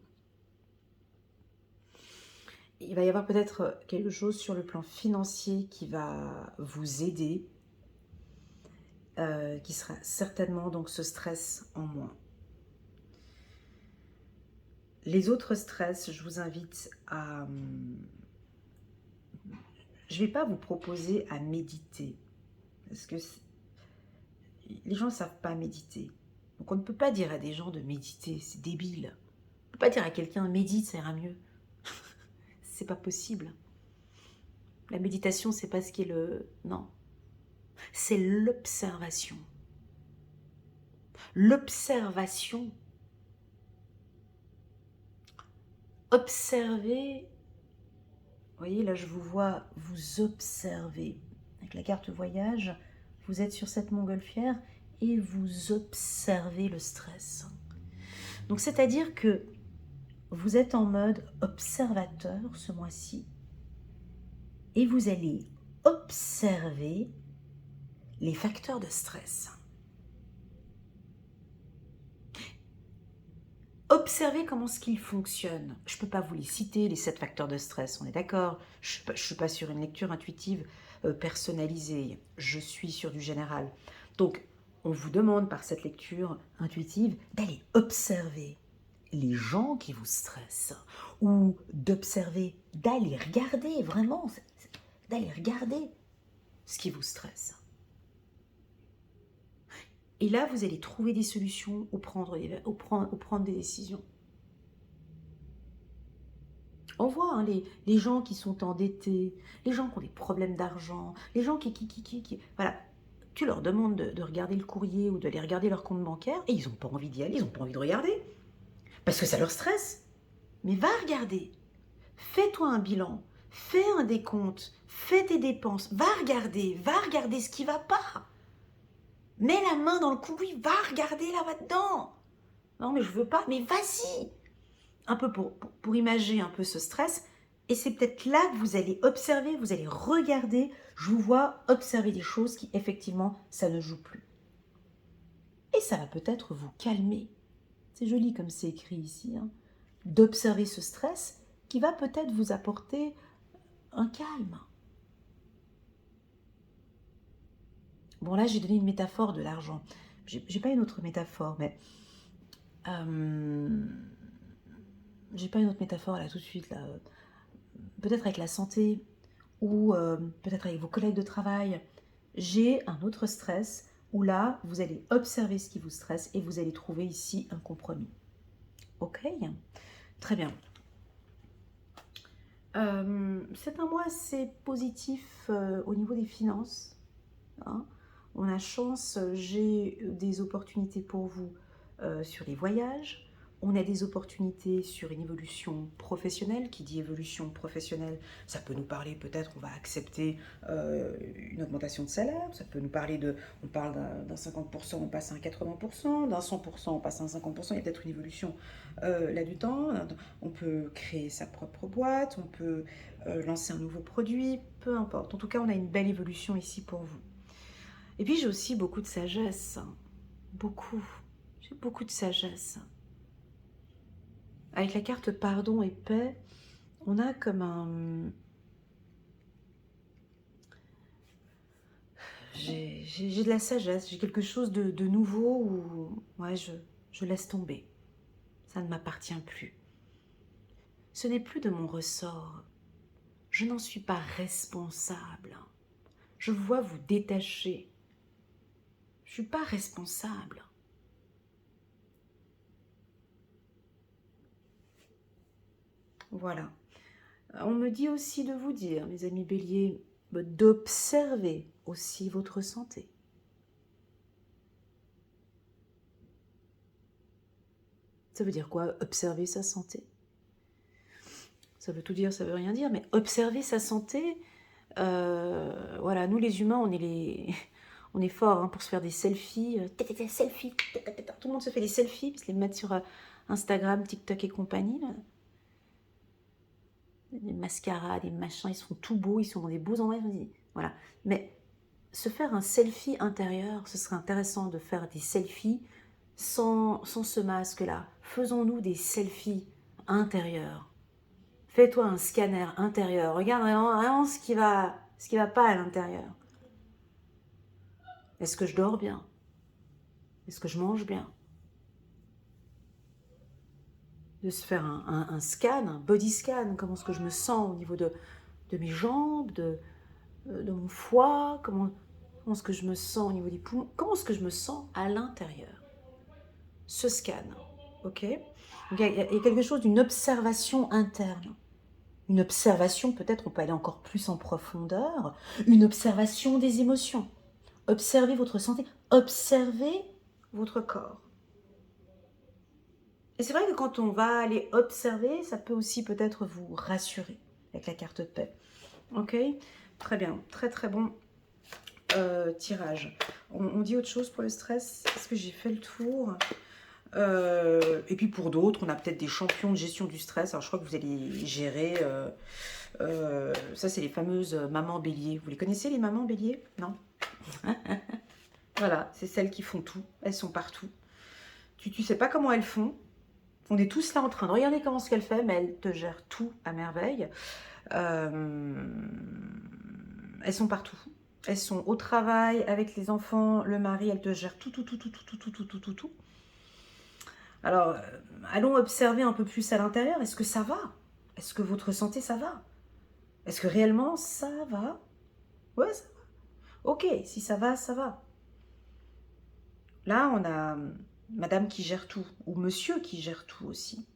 Il va y avoir peut-être quelque chose sur le plan financier qui va vous aider, qui sera certainement donc ce stress en moins. Les autres stress, je vous invite à... Je ne vais pas vous proposer à méditer, parce que les gens ne savent pas méditer. Donc on ne peut pas dire à des gens de méditer, c'est débile. On ne peut pas dire à quelqu'un médite, ça ira mieux. C'est pas possible. La méditation, c'est pas ce qui est le... Non. C'est l'observation. L'observation. Observer. Vous voyez, là, je vous vois vous observer. Avec la carte voyage, vous êtes sur cette montgolfière et vous observez le stress. Donc, c'est-à-dire que vous êtes en mode observateur ce mois-ci et vous allez observer les facteurs de stress. Observez comment ce qu'il fonctionne. Je ne peux pas vous les citer, les 7 facteurs de stress, on est d'accord. Je ne suis pas sur une lecture intuitive personnalisée. Je suis sur du général. Donc, on vous demande par cette lecture intuitive d'aller observer les gens qui vous stressent ou d'observer, d'aller regarder vraiment, d'aller regarder ce qui vous stresse. Et là, vous allez trouver des solutions ou prendre des décisions. On voit hein, les gens qui sont endettés, les gens qui ont des problèmes d'argent, les gens qui... Voilà, tu leur demandes de regarder le courrier ou d'aller regarder leur compte bancaire et ils n'ont pas envie d'y aller, ils n'ont pas envie de regarder. Parce que ça leur stresse. Mais va regarder. Fais-toi un bilan. Fais un décompte. Fais tes dépenses. Va regarder ce qui ne va pas. Mets la main dans le cambouis, va regarder là-dedans. Non, mais je veux pas, mais vas-y. Un peu pour imager un peu ce stress. Et c'est peut-être là que vous allez observer, vous allez regarder. Je vous vois observer des choses qui, effectivement, ça ne joue plus. Et ça va peut-être vous calmer. c'est joli comme c'est écrit ici, hein, d'observer ce stress qui va peut-être vous apporter un calme. Bon, là, j'ai donné une métaphore de l'argent. J'ai pas une autre métaphore, mais... j'ai pas une autre métaphore là tout de suite. Là. Peut-être avec la santé ou peut-être avec vos collègues de travail. J'ai un autre stress où là, vous allez observer ce qui vous stresse et vous allez trouver ici un compromis. Ok? Très bien. C'est un mois assez positif au niveau des finances. Hein. On a chance, j'ai des opportunités pour vous sur les voyages. On a des opportunités sur une évolution professionnelle. Qui dit évolution professionnelle, ça peut nous parler peut-être, on va accepter une augmentation de salaire. Ça peut nous parler de, on parle d'un 50%, on passe à un 80%, d'un 100%, on passe à un 50%. Il y a peut-être une évolution là-dedans. On peut créer sa propre boîte, on peut lancer un nouveau produit, peu importe. En tout cas, on a une belle évolution ici pour vous. Et puis j'ai aussi beaucoup de sagesse, beaucoup, j'ai beaucoup de sagesse. Avec la carte pardon et paix, on a comme un... J'ai de la sagesse, j'ai quelque chose de nouveau où ouais, je laisse tomber. Ça ne m'appartient plus. Ce n'est plus de mon ressort. Je n'en suis pas responsable. Je vois vous détacher. Je ne suis pas responsable. Voilà. On me dit aussi de vous dire, mes amis béliers, d'observer aussi votre santé. Ça veut dire quoi, observer sa santé? Ça veut tout dire, ça veut rien dire, mais observer sa santé, voilà, nous les humains, on est forts hein, pour se faire des selfies, selfies, tout le monde se fait des selfies, puis se les mettre sur Instagram, TikTok et compagnie, là. Des mascaras, des machins, ils sont tout beaux, ils sont dans des beaux endroits, voilà. Mais se faire un selfie intérieur, ce serait intéressant de faire des selfies sans ce masque-là. Faisons-nous des selfies intérieurs. Fais-toi un scanner intérieur. Regarde vraiment ce qui va pas à l'intérieur. Est-ce que je dors bien? Est-ce que je mange bien? De se faire un scan, un body scan, comment est-ce que je me sens au niveau de mes jambes, de mon foie, comment est-ce que je me sens au niveau des poumons, comment est-ce que je me sens à l'intérieur. Ce scan, ok? Donc, il y a quelque chose d'une observation interne. Une observation, peut-être on peut aller encore plus en profondeur, une observation des émotions. Observez votre santé, observez votre corps. Et c'est vrai que quand on va aller observer, ça peut aussi peut-être vous rassurer avec la carte de paix. Ok? Très bien, très très bon tirage. On dit autre chose pour le stress? Est-ce que j'ai fait le tour? Et puis pour d'autres, on a peut-être des champions de gestion du stress. Alors je crois que vous allez gérer... ça, c'est les fameuses mamans béliers. Vous les connaissez, les mamans béliers? Non? Voilà, c'est celles qui font tout. Elles sont partout. Tu sais pas comment elles font. On est tous là en train de regarder comment ce qu'elle fait, mais elle te gère tout à merveille. Elles sont partout. Elles sont au travail, avec les enfants, le mari, elles te gèrent tout, tout, tout, tout, tout, tout, tout, tout, tout, tout. Alors, allons observer un peu plus à l'intérieur. Est-ce que ça va? Est-ce que votre santé, ça va? Est-ce que réellement, ça va? Ouais, ça va. Ok, si ça va, ça va. Là, on a madame qui gère tout, ou monsieur qui gère tout aussi.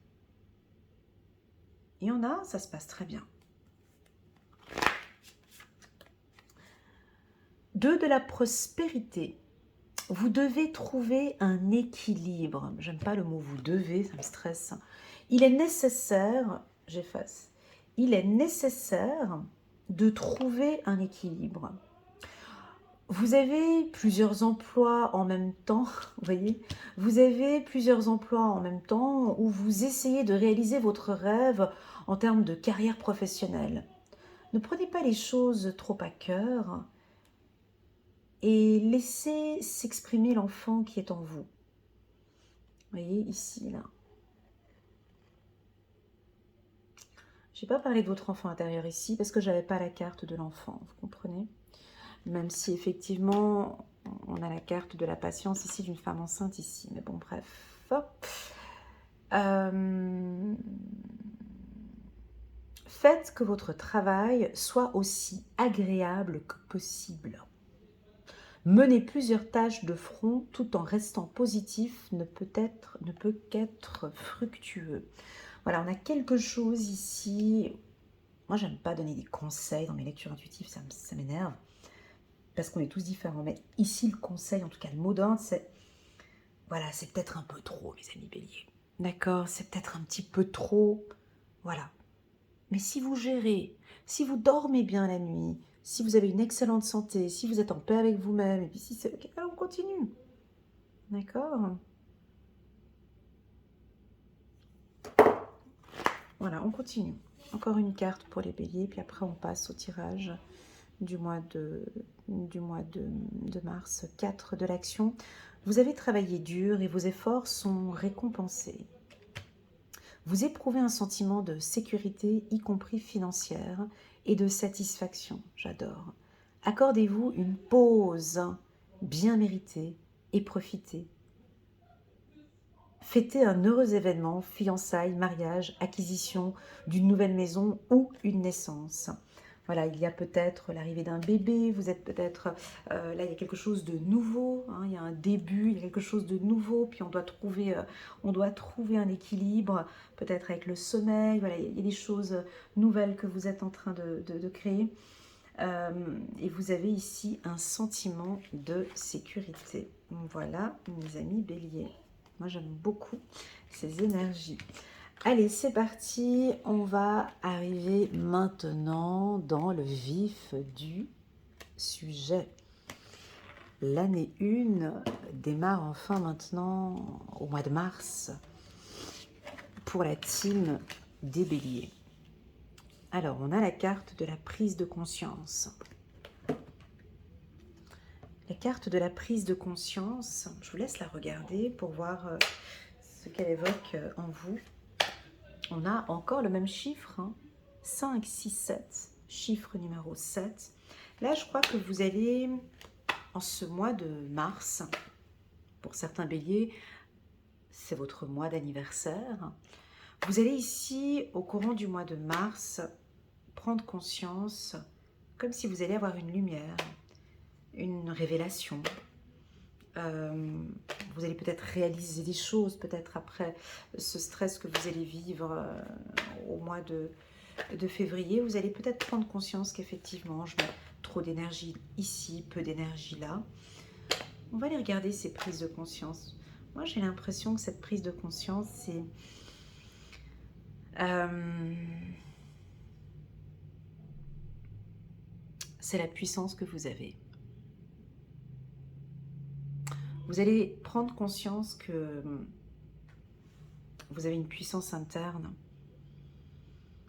Et on a, ça se passe très bien. 2 de la prospérité. Vous devez trouver un équilibre. J'aime pas le mot vous devez, ça me stresse. Il est nécessaire, j'efface, il est nécessaire de trouver un équilibre. Vous avez plusieurs emplois en même temps, vous voyez, vous avez plusieurs emplois en même temps où vous essayez de réaliser votre rêve en termes de carrière professionnelle. Ne prenez pas les choses trop à cœur et laissez s'exprimer l'enfant qui est en vous. voyez, ici, là. Je n'ai pas parlé de votre enfant intérieur ici parce que je n'avais pas la carte de l'enfant, vous comprenez? Même si effectivement, on a la carte de la patience ici, d'une femme enceinte ici. Mais bon, bref. Faites que votre travail soit aussi agréable que possible. Mener plusieurs tâches de front tout en restant positif ne peut qu'être fructueux. Voilà, on a quelque chose ici. Moi, j'aime pas donner des conseils dans mes lectures intuitives, ça m'énerve. Parce qu'on est tous différents. Mais ici, le conseil, en tout cas le mot d'ordre, c'est... Voilà, c'est peut-être un peu trop, mes amis béliers. D'accord, c'est peut-être un petit peu trop. Voilà. Mais si vous gérez, si vous dormez bien la nuit, si vous avez une excellente santé, si vous êtes en paix avec vous-même, et puis si c'est ok, alors on continue. D'accord? Voilà, on continue. Encore une carte pour les béliers, puis après on passe au tirage du mois de mars. 4 de l'action. Vous avez travaillé dur et vos efforts sont récompensés. Vous éprouvez un sentiment de sécurité, y compris financière, et de satisfaction. J'adore. Accordez-vous une pause bien méritée et profitez. Fêtez un heureux événement, fiançailles, mariage, acquisition d'une nouvelle maison ou une naissance. Voilà, il y a peut-être l'arrivée d'un bébé, vous êtes peut-être... là, il y a quelque chose de nouveau, hein, il y a un début, il y a quelque chose de nouveau, puis on doit trouver un équilibre, peut-être avec le sommeil, voilà, il y a des choses nouvelles que vous êtes en train de créer. Et vous avez ici un sentiment de sécurité. Voilà, mes amis béliers. Moi, j'aime beaucoup ces énergies. Allez, c'est parti. On va arriver maintenant dans le vif du sujet. L'année 1 démarre enfin maintenant au mois de mars pour la team des béliers. Alors, on a la carte de la prise de conscience. La carte de la prise de conscience, je vous laisse la regarder pour voir ce qu'elle évoque en vous. On a encore le même chiffre, hein, 5, 6, 7, chiffre numéro 7. Là, je crois que vous allez, en ce mois de mars, pour certains béliers, c'est votre mois d'anniversaire. Vous allez ici, au courant du mois de mars, prendre conscience, comme si vous allez avoir une lumière, une révélation. Vous allez peut-être réaliser des choses, peut-être après ce stress que vous allez vivre au mois de février, vous allez peut-être prendre conscience qu'effectivement, je mets trop d'énergie ici, peu d'énergie là. On va aller regarder ces prises de conscience. Moi, j'ai l'impression que cette prise de conscience, c'est la puissance que vous avez. Vous allez prendre conscience que vous avez une puissance interne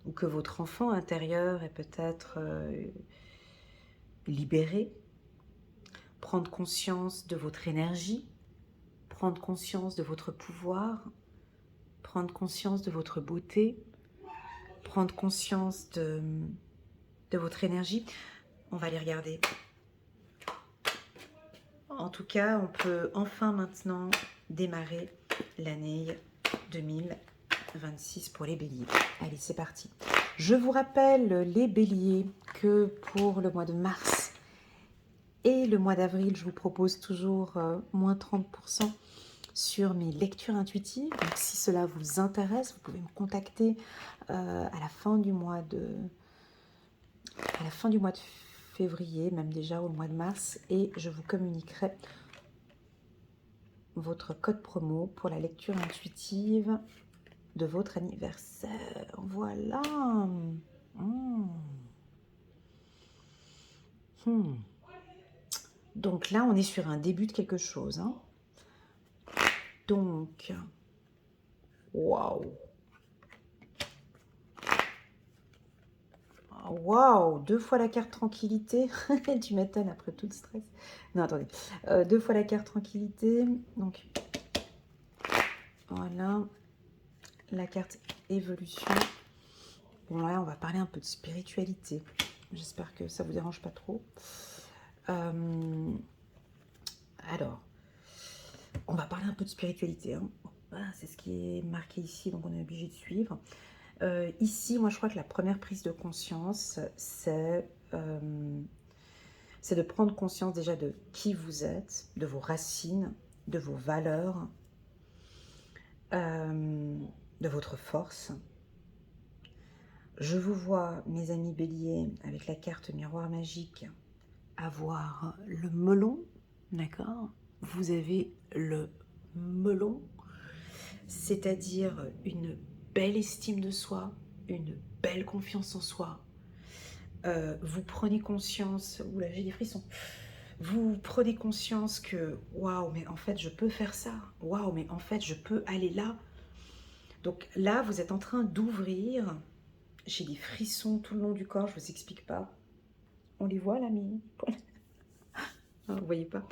ou que votre enfant intérieur est peut-être libéré. Prendre conscience de votre énergie, prendre conscience de votre pouvoir, prendre conscience de votre beauté, prendre conscience de votre énergie. On va les regarder. En tout cas, on peut enfin maintenant démarrer l'année 2026 pour les béliers. Allez, c'est parti. Je vous rappelle, les béliers, que pour le mois de mars et le mois d'avril, je vous propose toujours moins 30% sur mes lectures intuitives. Donc, si cela vous intéresse, vous pouvez me contacter à la fin du mois de février, même déjà au mois de mars, et je vous communiquerai votre code promo pour la lecture intuitive de votre anniversaire. Voilà. Donc là, on est sur un début de quelque chose. Hein. Donc, waouh. Waouh, 2 fois la carte tranquillité. Tu m'étonnes après tout le stress. Non, attendez. 2 fois la carte tranquillité. Donc, Voilà. La carte évolution. Bon, là, on va parler un peu de spiritualité. J'espère que ça vous dérange pas trop. Alors, on va parler un peu de spiritualité. Hein. Voilà, c'est ce qui est marqué ici, donc on est obligé de suivre. Ici, moi, je crois que la première prise de conscience, c'est de prendre conscience déjà de qui vous êtes, de vos racines, de vos valeurs, de votre force. Je vous vois, mes amis béliers, avec la carte miroir magique, avoir le melon, d'accord? Vous avez le melon, c'est-à-dire une belle estime de soi, une belle confiance en soi. Vous prenez conscience, oula, j'ai des frissons, vous prenez conscience que, waouh, mais en fait, je peux faire ça, waouh, mais en fait, je peux aller là. Donc là, vous êtes en train d'ouvrir, j'ai des frissons tout le long du corps, je vous explique pas. On les voit là, mes poils? Vous ne voyez pas.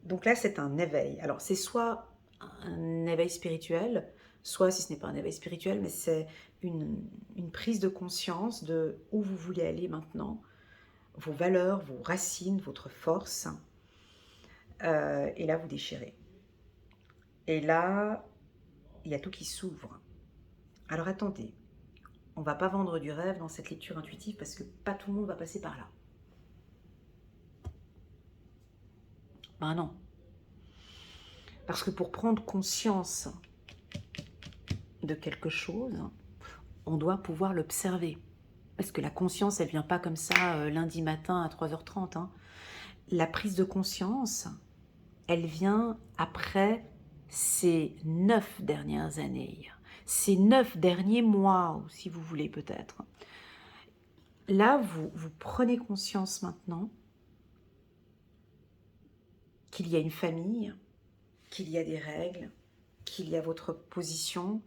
Donc là, c'est un éveil. Alors, c'est soit un éveil spirituel, soit, si ce n'est pas un éveil spirituel, mais c'est une prise de conscience de où vous voulez aller maintenant, vos valeurs, vos racines, votre force. Et là, vous déchirez. Et là, il y a tout qui s'ouvre. Alors, attendez. On ne va pas vendre du rêve dans cette lecture intuitive parce que pas tout le monde va passer par là. Ben non. Parce que pour prendre conscience de quelque chose, on doit pouvoir l'observer. Parce que la conscience, elle ne vient pas comme ça lundi matin à 3h30. Hein. La prise de conscience, elle vient après ces 9 dernières années, ces 9 derniers mois, si vous voulez peut-être. Là, vous prenez conscience maintenant qu'il y a une famille, qu'il y a des règles, qu'il y a votre position.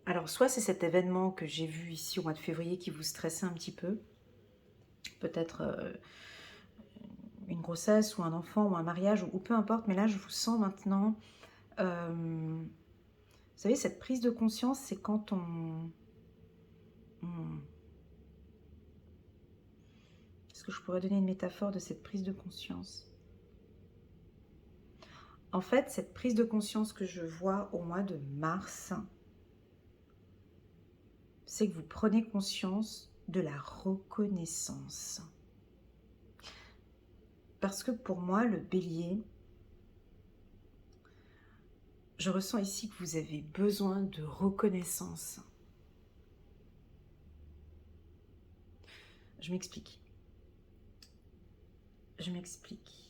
Alors, soit c'est cet événement que j'ai vu ici au mois de février qui vous stressait un petit peu, peut-être une grossesse ou un enfant ou un mariage ou peu importe, mais là, je vous sens maintenant... vous savez, cette prise de conscience, c'est quand Est-ce que je pourrais donner une métaphore de cette prise de conscience? En fait, cette prise de conscience que je vois au mois de mars, c'est que vous prenez conscience de la reconnaissance. Parce que pour moi, le bélier, je ressens ici que vous avez besoin de reconnaissance. Je m'explique. Je m'explique.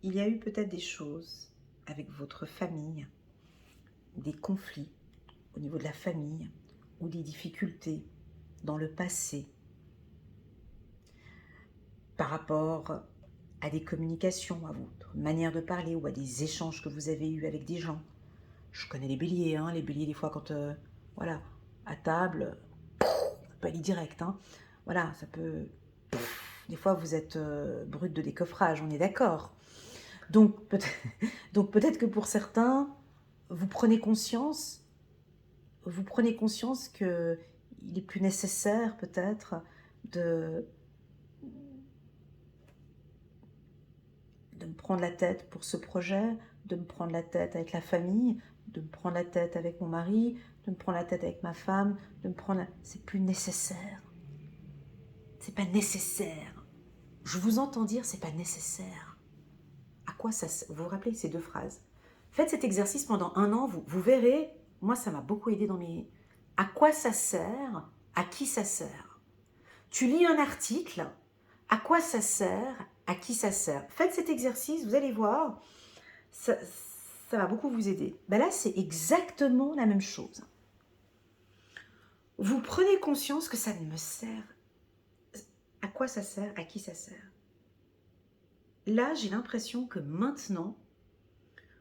Il y a eu peut-être des choses avec votre famille, des conflits au niveau de la famille ou des difficultés dans le passé par rapport à des communications, à votre manière de parler ou à des échanges que vous avez eus avec des gens. Je connais les béliers, hein, les béliers des fois quand, voilà, à table, ça peut aller direct, hein. Voilà, ça peut... Des fois vous êtes brut de décoffrage, on est d'accord. Donc peut-être que pour certains, vous prenez conscience que il est plus nécessaire peut-être de me prendre la tête pour ce projet, de me prendre la tête avec la famille, de me prendre la tête avec mon mari, de me prendre la tête avec ma femme, de me prendre C'est plus nécessaire. C'est pas nécessaire. Je vous entends dire c'est pas nécessaire. À quoi ça... Vous vous rappelez ces deux phrases? Faites cet exercice pendant 1 an, vous verrez, moi ça m'a beaucoup aidé dans mes... À quoi ça sert? À qui ça sert? Tu lis un article, à quoi ça sert? À qui ça sert? Faites cet exercice, vous allez voir, ça va beaucoup vous aider. Ben là, c'est exactement la même chose. Vous prenez conscience que ça ne me sert. À quoi ça sert? À qui ça sert? Là, j'ai l'impression que maintenant,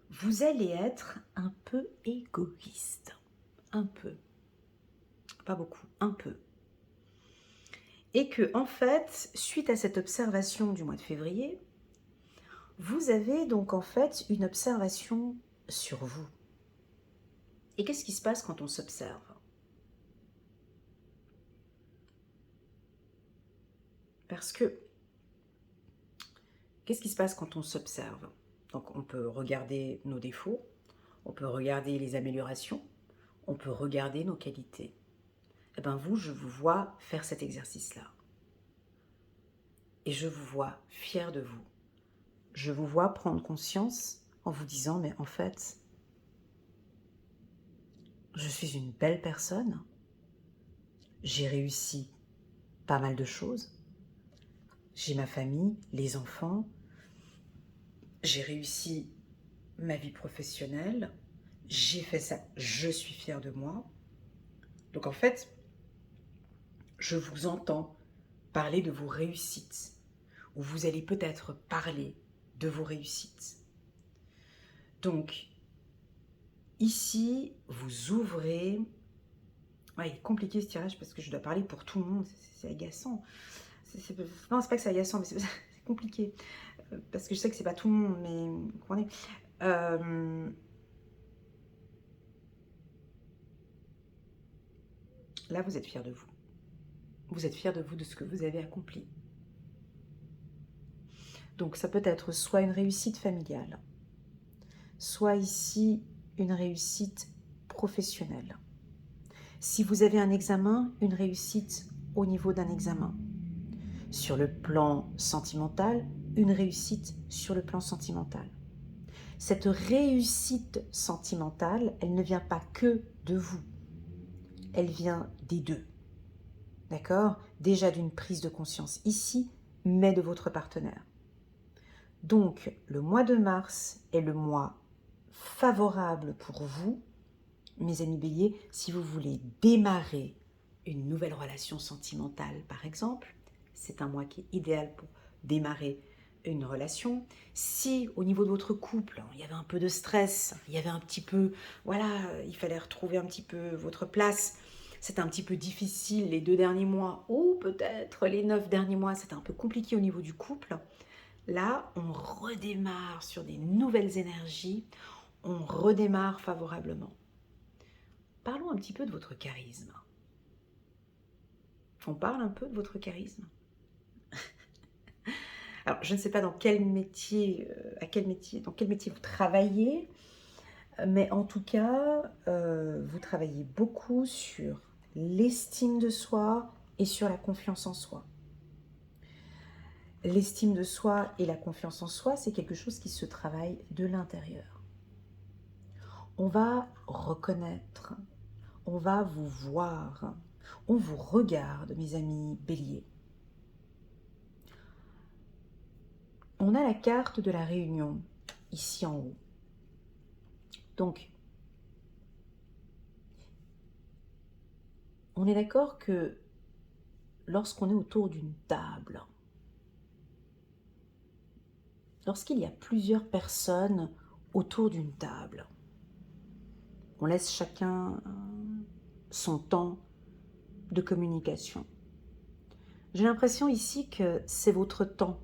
vous allez être un peu égoïste. Un peu. Pas beaucoup, un peu. Et que, en fait, suite à cette observation du mois de février, Vous avez donc en fait une observation sur vous. Et qu'est-ce qui se passe quand on s'observe? Parce que, qu'est-ce qui se passe quand on s'observe? Donc on peut regarder nos défauts, on peut regarder les améliorations, on peut regarder nos qualités. Eh bien vous, je vous vois faire cet exercice-là. Et je vous vois fier de vous. Je vous vois prendre conscience en vous disant, mais en fait, je suis une belle personne, j'ai réussi pas mal de choses, j'ai ma famille, les enfants, j'ai réussi ma vie professionnelle, j'ai fait ça, je suis fière de moi. Donc en fait, je vous entends parler de vos réussites, ou vous allez peut-être parler de vos réussites. Donc, ici, vous ouvrez... Ouais, il est compliqué ce tirage parce que je dois parler pour tout le monde, c'est agaçant. Non, c'est pas que c'est agaçant, mais c'est compliqué. Parce que je sais que c'est pas tout le monde, mais vous comprenez. Là, vous êtes fiers de vous. Vous êtes fiers de vous, de ce que vous avez accompli. Donc ça peut être soit une réussite familiale, soit ici une réussite professionnelle. Si vous avez un examen, une réussite au niveau d'un examen. Sur le plan sentimental, une réussite sur le plan sentimental. Cette réussite sentimentale, elle ne vient pas que de vous. Elle vient des deux. D'accord? Déjà d'une prise de conscience ici, mais de votre partenaire. Donc, le mois de mars est le mois favorable pour vous, mes amis béliers, si vous voulez démarrer une nouvelle relation sentimentale, par exemple. C'est un mois qui est idéal pour démarrer une relation. Si au niveau de votre couple, il y avait un peu de stress, il y avait un petit peu, voilà, il fallait retrouver un petit peu votre place, c'était un petit peu difficile les 2 derniers mois, ou peut-être les 9 derniers mois, c'était un peu compliqué au niveau du couple. Là, on redémarre sur des nouvelles énergies, on redémarre favorablement. Parlons un petit peu de votre charisme. On parle un peu de votre charisme. Alors, je ne sais pas dans quel métier, dans quel métier vous travaillez, mais en tout cas, vous travaillez beaucoup sur l'estime de soi et sur la confiance en soi. L'estime de soi et la confiance en soi, c'est quelque chose qui se travaille de l'intérieur. On va reconnaître, on va vous voir, on vous regarde, mes amis béliers. On a la carte de la réunion, ici en haut. Donc, on est d'accord que lorsqu'on est autour d'une table, lorsqu'il y a plusieurs personnes autour d'une table, on laisse chacun son temps de communication. J'ai l'impression ici que c'est votre temps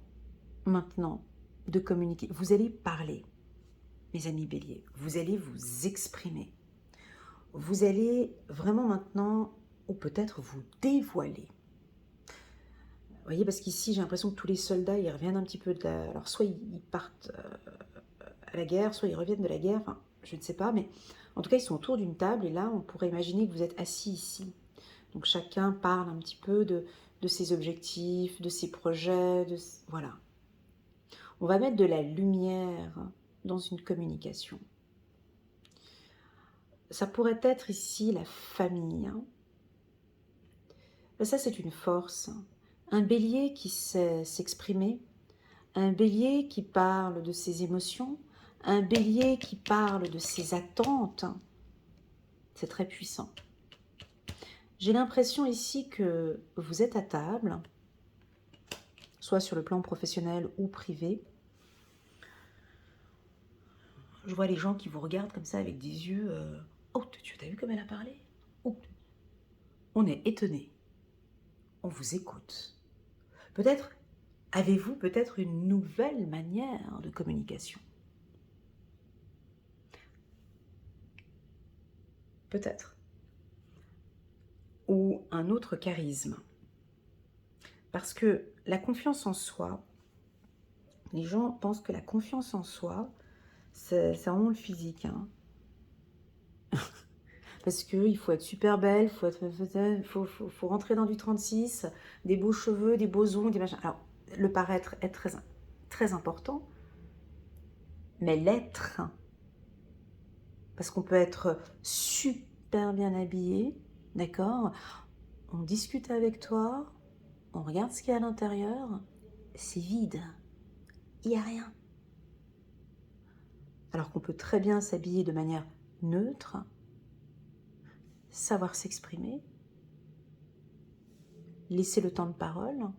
maintenant de communiquer. Vous allez parler, mes amis béliers, vous allez vous exprimer. Vous allez vraiment maintenant, ou peut-être vous dévoiler. Vous voyez, parce qu'ici, j'ai l'impression que tous les soldats, ils reviennent un petit peu de la... Alors, soit ils partent à la guerre, soit ils reviennent de la guerre, enfin, je ne sais pas, mais en tout cas, ils sont autour d'une table, et là, on pourrait imaginer que vous êtes assis ici. Donc, chacun parle un petit peu de ses objectifs, de ses projets, voilà. On va mettre de la lumière dans une communication. Ça pourrait être ici la famille. Ça, c'est une force. Un bélier qui sait s'exprimer, un bélier qui parle de ses émotions, un bélier qui parle de ses attentes. C'est très puissant. J'ai l'impression ici que vous êtes à table, soit sur le plan professionnel ou privé. Je vois les gens qui vous regardent comme ça avec des yeux... Oh, tu as vu comme elle a parlé? Oh. On est étonné. On vous écoute. Peut-être Avez-vous peut-être une nouvelle manière de communication? Peut-être. Ou un autre charisme. Parce que la confiance en soi, les gens pensent que la confiance en soi, c'est vraiment le physique. Hein. Parce qu'il faut être super belle, faut rentrer dans du 36, des beaux cheveux, des beaux ongles, des machins. Alors, le paraître est très, très important, mais l'être, parce qu'on peut être super bien habillé, d'accord? On discute avec toi, on regarde ce qu'il y a à l'intérieur, c'est vide, il n'y a rien. Alors qu'on peut très bien s'habiller de manière neutre, savoir s'exprimer, laisser le temps de parole,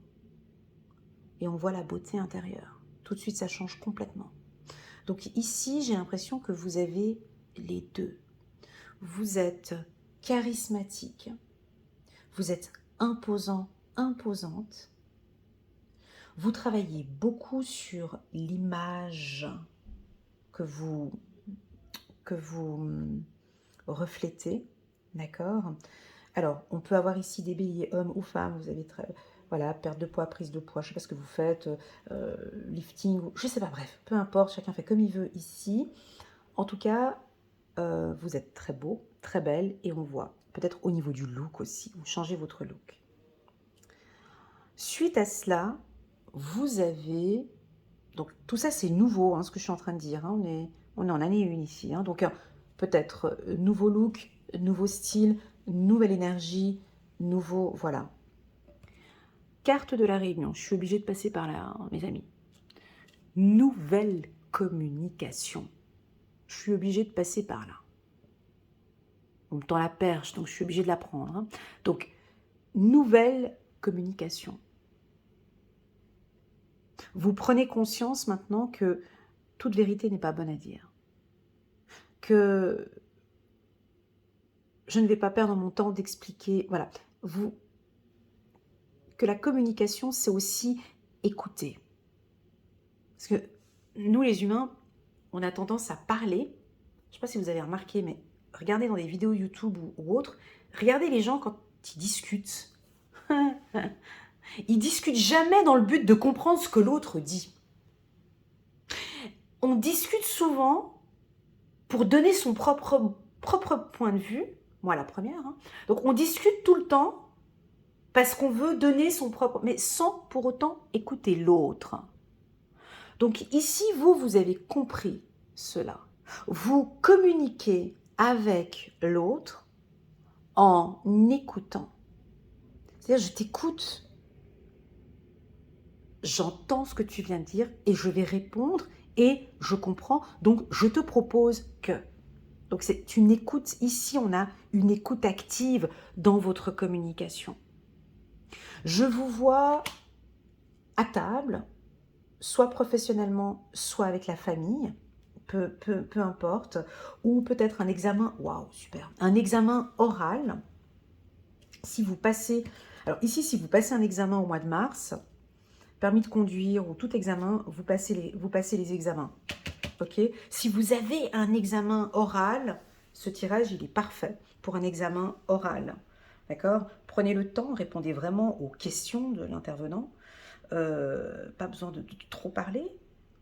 et on voit la beauté intérieure. Tout de suite, ça change complètement. Donc ici, j'ai l'impression que vous avez les deux. Vous êtes charismatique, vous êtes imposant, imposante, vous travaillez beaucoup sur l'image que vous reflétez, d'accord? Alors, on peut avoir ici des béliers, hommes ou femmes, vous avez voilà, perte de poids, prise de poids, je ne sais pas ce que vous faites, lifting, je ne sais pas, bref, peu importe, chacun fait comme il veut ici. En tout cas, vous êtes très beau, très belle, et on voit, peut-être au niveau du look aussi, vous changez votre look. Suite à cela, vous avez, donc tout ça c'est nouveau, hein, ce que je suis en train de dire, hein, on est en année 1 ici, hein, donc peut-être nouveau look, nouveau style, nouvelle énergie, nouveau, voilà. Carte de la réunion, je suis obligée de passer par là, hein, mes amis. Nouvelle communication, je suis obligée de passer par là. On me tend la perche, donc je suis obligée de la prendre. Hein. Donc, nouvelle communication. Vous prenez conscience maintenant que toute vérité n'est pas bonne à dire. Que je ne vais pas perdre mon temps d'expliquer. Voilà. Que la communication, c'est aussi écouter. Parce que nous, les humains, on a tendance à parler. Je ne sais pas si vous avez remarqué, mais regardez dans des vidéos YouTube ou autres, regardez les gens quand ils discutent. Ils discutent jamais dans le but de comprendre ce que l'autre dit. On discute souvent pour donner son propre point de vue. Moi, la première. Hein. Donc, on discute tout le temps parce qu'on veut donner son propre... mais sans pour autant écouter l'autre. Donc, ici, vous avez compris cela. Vous communiquez avec l'autre en écoutant. C'est-à-dire, je t'écoute, j'entends ce que tu viens de dire et je vais répondre et je comprends, donc je te propose que. Donc c'est une écoute, ici on a une écoute active dans votre communication. Je vous vois à table, soit professionnellement, soit avec la famille, peu importe, ou peut-être un examen, waouh, super, un examen oral. Si vous passez, alors ici si vous passez un examen au mois de mars, permis de conduire ou tout examen, vous passez les examens. Ok. Si vous avez un examen oral, ce tirage, il est parfait pour un examen oral. D'accord? Prenez le temps, répondez vraiment aux questions de l'intervenant. Pas besoin de trop parler.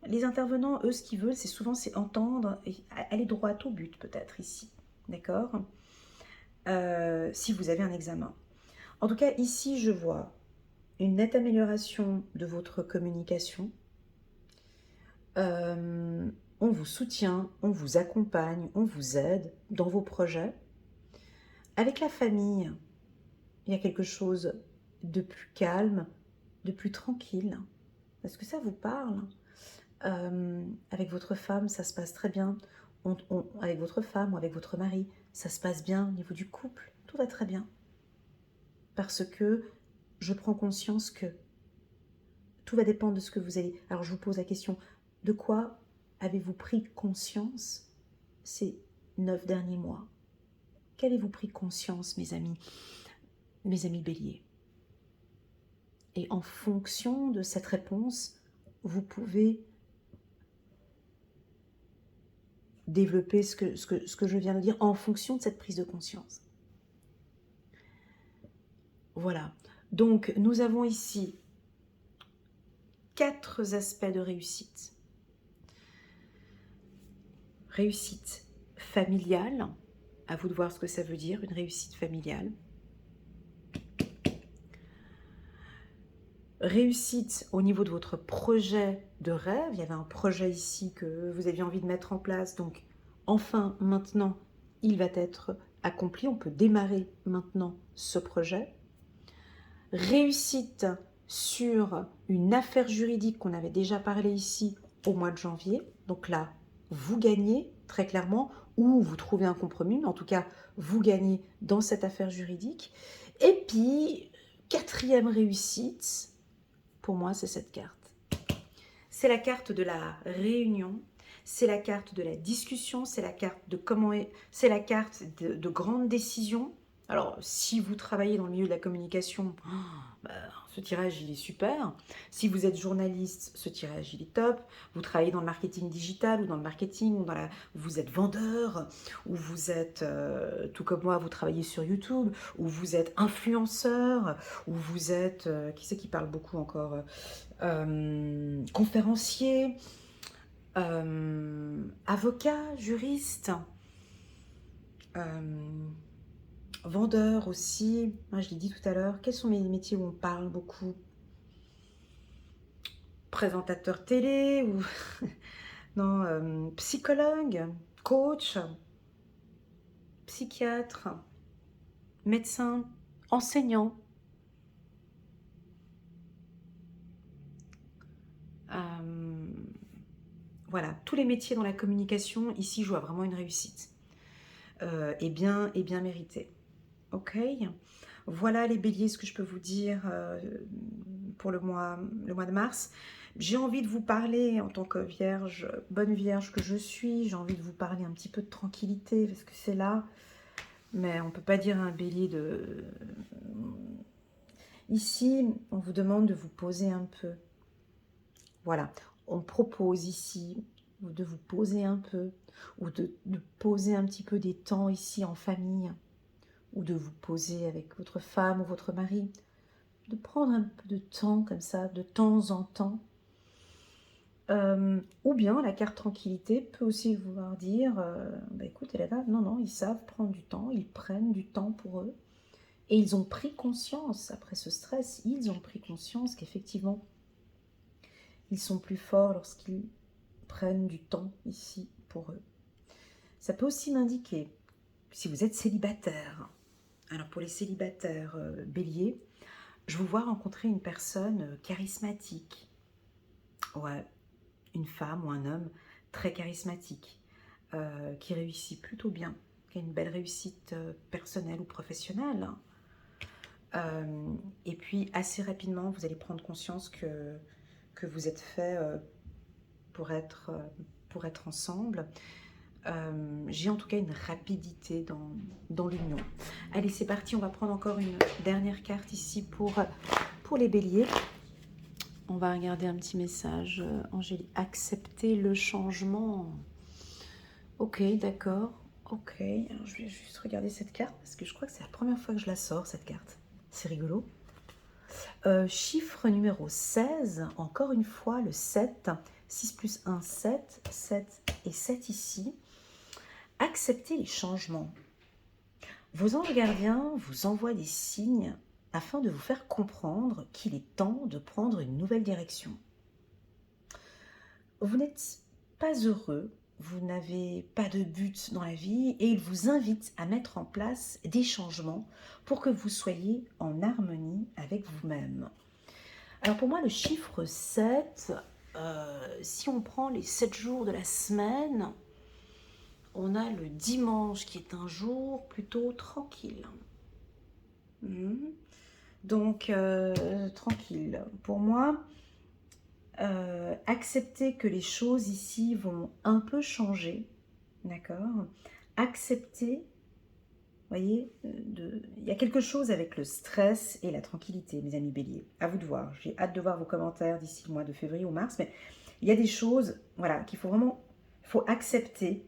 Les intervenants, eux, ce qu'ils veulent, c'est souvent c'est entendre et aller droit au but, peut-être, ici. D'accord? Si vous avez un examen. En tout cas, ici, je vois une nette amélioration de votre communication. On vous soutient, on vous accompagne, on vous aide dans vos projets. Avec la famille, il y a quelque chose de plus calme, de plus tranquille. Est-ce que ça vous parle? Avec votre femme, ça se passe très bien. Avec votre femme ou avec votre mari, ça se passe bien au niveau du couple. Tout va très bien. Parce que je prends conscience que tout va dépendre de ce que vous allez... Alors je vous pose la question, de quoi avez-vous pris conscience ces 9 derniers mois? Qu'avez-vous pris conscience, mes amis béliers? Et en fonction de cette réponse, vous pouvez développer ce que je viens de dire en fonction de cette prise de conscience. Voilà. Donc, nous avons ici 4 aspects de réussite. Réussite familiale. À vous de voir ce que ça veut dire, une réussite familiale. Réussite au niveau de votre projet de rêve. Il y avait un projet ici que vous aviez envie de mettre en place. Donc, enfin, maintenant, il va être accompli. On peut démarrer maintenant ce projet. Réussite sur une affaire juridique qu'on avait déjà parlé ici au mois de janvier. Donc là, vous gagnez très clairement ou vous trouvez un compromis. Mais en tout cas, vous gagnez dans cette affaire juridique. Et puis, 4e réussite, pour moi, c'est cette carte. C'est la carte de la réunion, c'est la carte de la discussion, c'est la carte de c'est la carte de grandes décisions. Alors, si vous travaillez dans le milieu de la communication, ce tirage, il est super. Si vous êtes journaliste, ce tirage, il est top. Vous travaillez dans le marketing digital ou dans le marketing, ou vous êtes vendeur, ou vous êtes, tout comme moi, vous travaillez sur YouTube, ou vous êtes influenceur, ou vous êtes, qui c'est qui parle beaucoup encore, conférencier, avocat, juriste, vendeur aussi. Moi, je l'ai dit tout à l'heure. Quels sont mes métiers où on parle beaucoup? Présentateur télé ou non, psychologue, coach, psychiatre, médecin, enseignant. Voilà, tous les métiers dans la communication, ici, je vois vraiment une réussite. Et bien méritée. Ok, voilà les béliers, ce que je peux vous dire pour le mois de mars. J'ai envie de vous parler en tant que vierge, bonne vierge que je suis, j'ai envie de vous parler un petit peu de tranquillité parce que c'est là, mais on ne peut pas dire à un bélier de... Ici, on vous demande de vous poser un peu. Voilà, on propose ici de vous poser un peu ou de poser un petit peu des temps ici en famille, ou de vous poser avec votre femme ou votre mari, de prendre un peu de temps comme ça, de temps en temps. Ou bien la carte tranquillité peut aussi vouloir dire, écoute, elle est là, non, ils savent prendre du temps, ils prennent du temps pour eux. Et ils ont pris conscience, après ce stress, ils ont pris conscience qu'effectivement, ils sont plus forts lorsqu'ils prennent du temps ici pour eux. Ça peut aussi m'indiquer, si vous êtes célibataire, alors pour les célibataires béliers, je vous vois rencontrer une personne charismatique. Ouais, une femme ou un homme très charismatique, qui réussit plutôt bien, qui a une belle réussite personnelle ou professionnelle. Et puis assez rapidement, vous allez prendre conscience que vous êtes fait pour être ensemble. J'ai en tout cas une rapidité dans l'union. Allez, c'est parti, on va prendre encore une dernière carte ici pour les béliers. On va regarder un petit message. Angélique, accepter le changement. Ok, d'accord. Ok, alors je vais juste regarder cette carte parce que je crois que c'est la première fois que je la sors, cette carte. C'est rigolo. Chiffre numéro 16, encore une fois, le 7. 6 plus 1, 7. 7 et 7 ici. Acceptez les changements. Vos anges gardiens vous envoient des signes afin de vous faire comprendre qu'il est temps de prendre une nouvelle direction. Vous n'êtes pas heureux, vous n'avez pas de but dans la vie et ils vous invitent à mettre en place des changements pour que vous soyez en harmonie avec vous-même. Alors pour moi, le chiffre 7, si on prend les 7 jours de la semaine, on a le dimanche qui est un jour plutôt tranquille. Donc, tranquille. Pour moi, accepter que les choses ici vont un peu changer, d'accord? Accepter voyez, il y a quelque chose avec le stress et la tranquillité, mes amis béliers. À vous de voir. J'ai hâte de voir vos commentaires d'ici le mois de février ou mars, mais il y a des choses, voilà, qu'il faut vraiment, faut accepter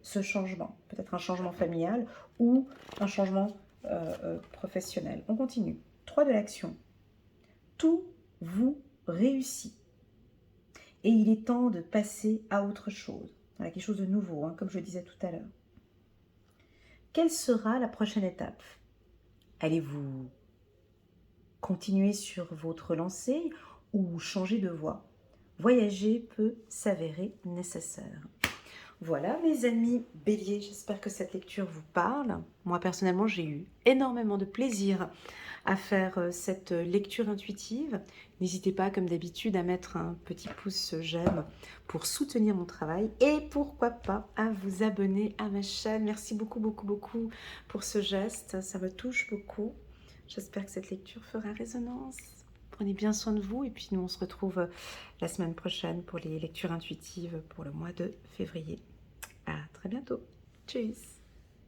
ce changement. Peut-être un changement familial ou un changement professionnel. On continue. 3 de l'action. Tout vous réussit. Et il est temps de passer à autre chose. Voilà, quelque chose de nouveau, hein, comme je disais tout à l'heure. Quelle sera la prochaine étape? Allez-vous continuer sur votre lancée ou changer de voie? Voyager peut s'avérer nécessaire. Voilà mes amis béliers, j'espère que cette lecture vous parle. Moi personnellement j'ai eu énormément de plaisir à faire cette lecture intuitive. N'hésitez pas comme d'habitude à mettre un petit pouce j'aime pour soutenir mon travail et pourquoi pas à vous abonner à ma chaîne. Merci beaucoup pour ce geste, ça me touche beaucoup. J'espère que cette lecture fera résonance. Prenez bien soin de vous et puis nous on se retrouve la semaine prochaine pour les lectures intuitives pour le mois de février. À très bientôt. Tchuss.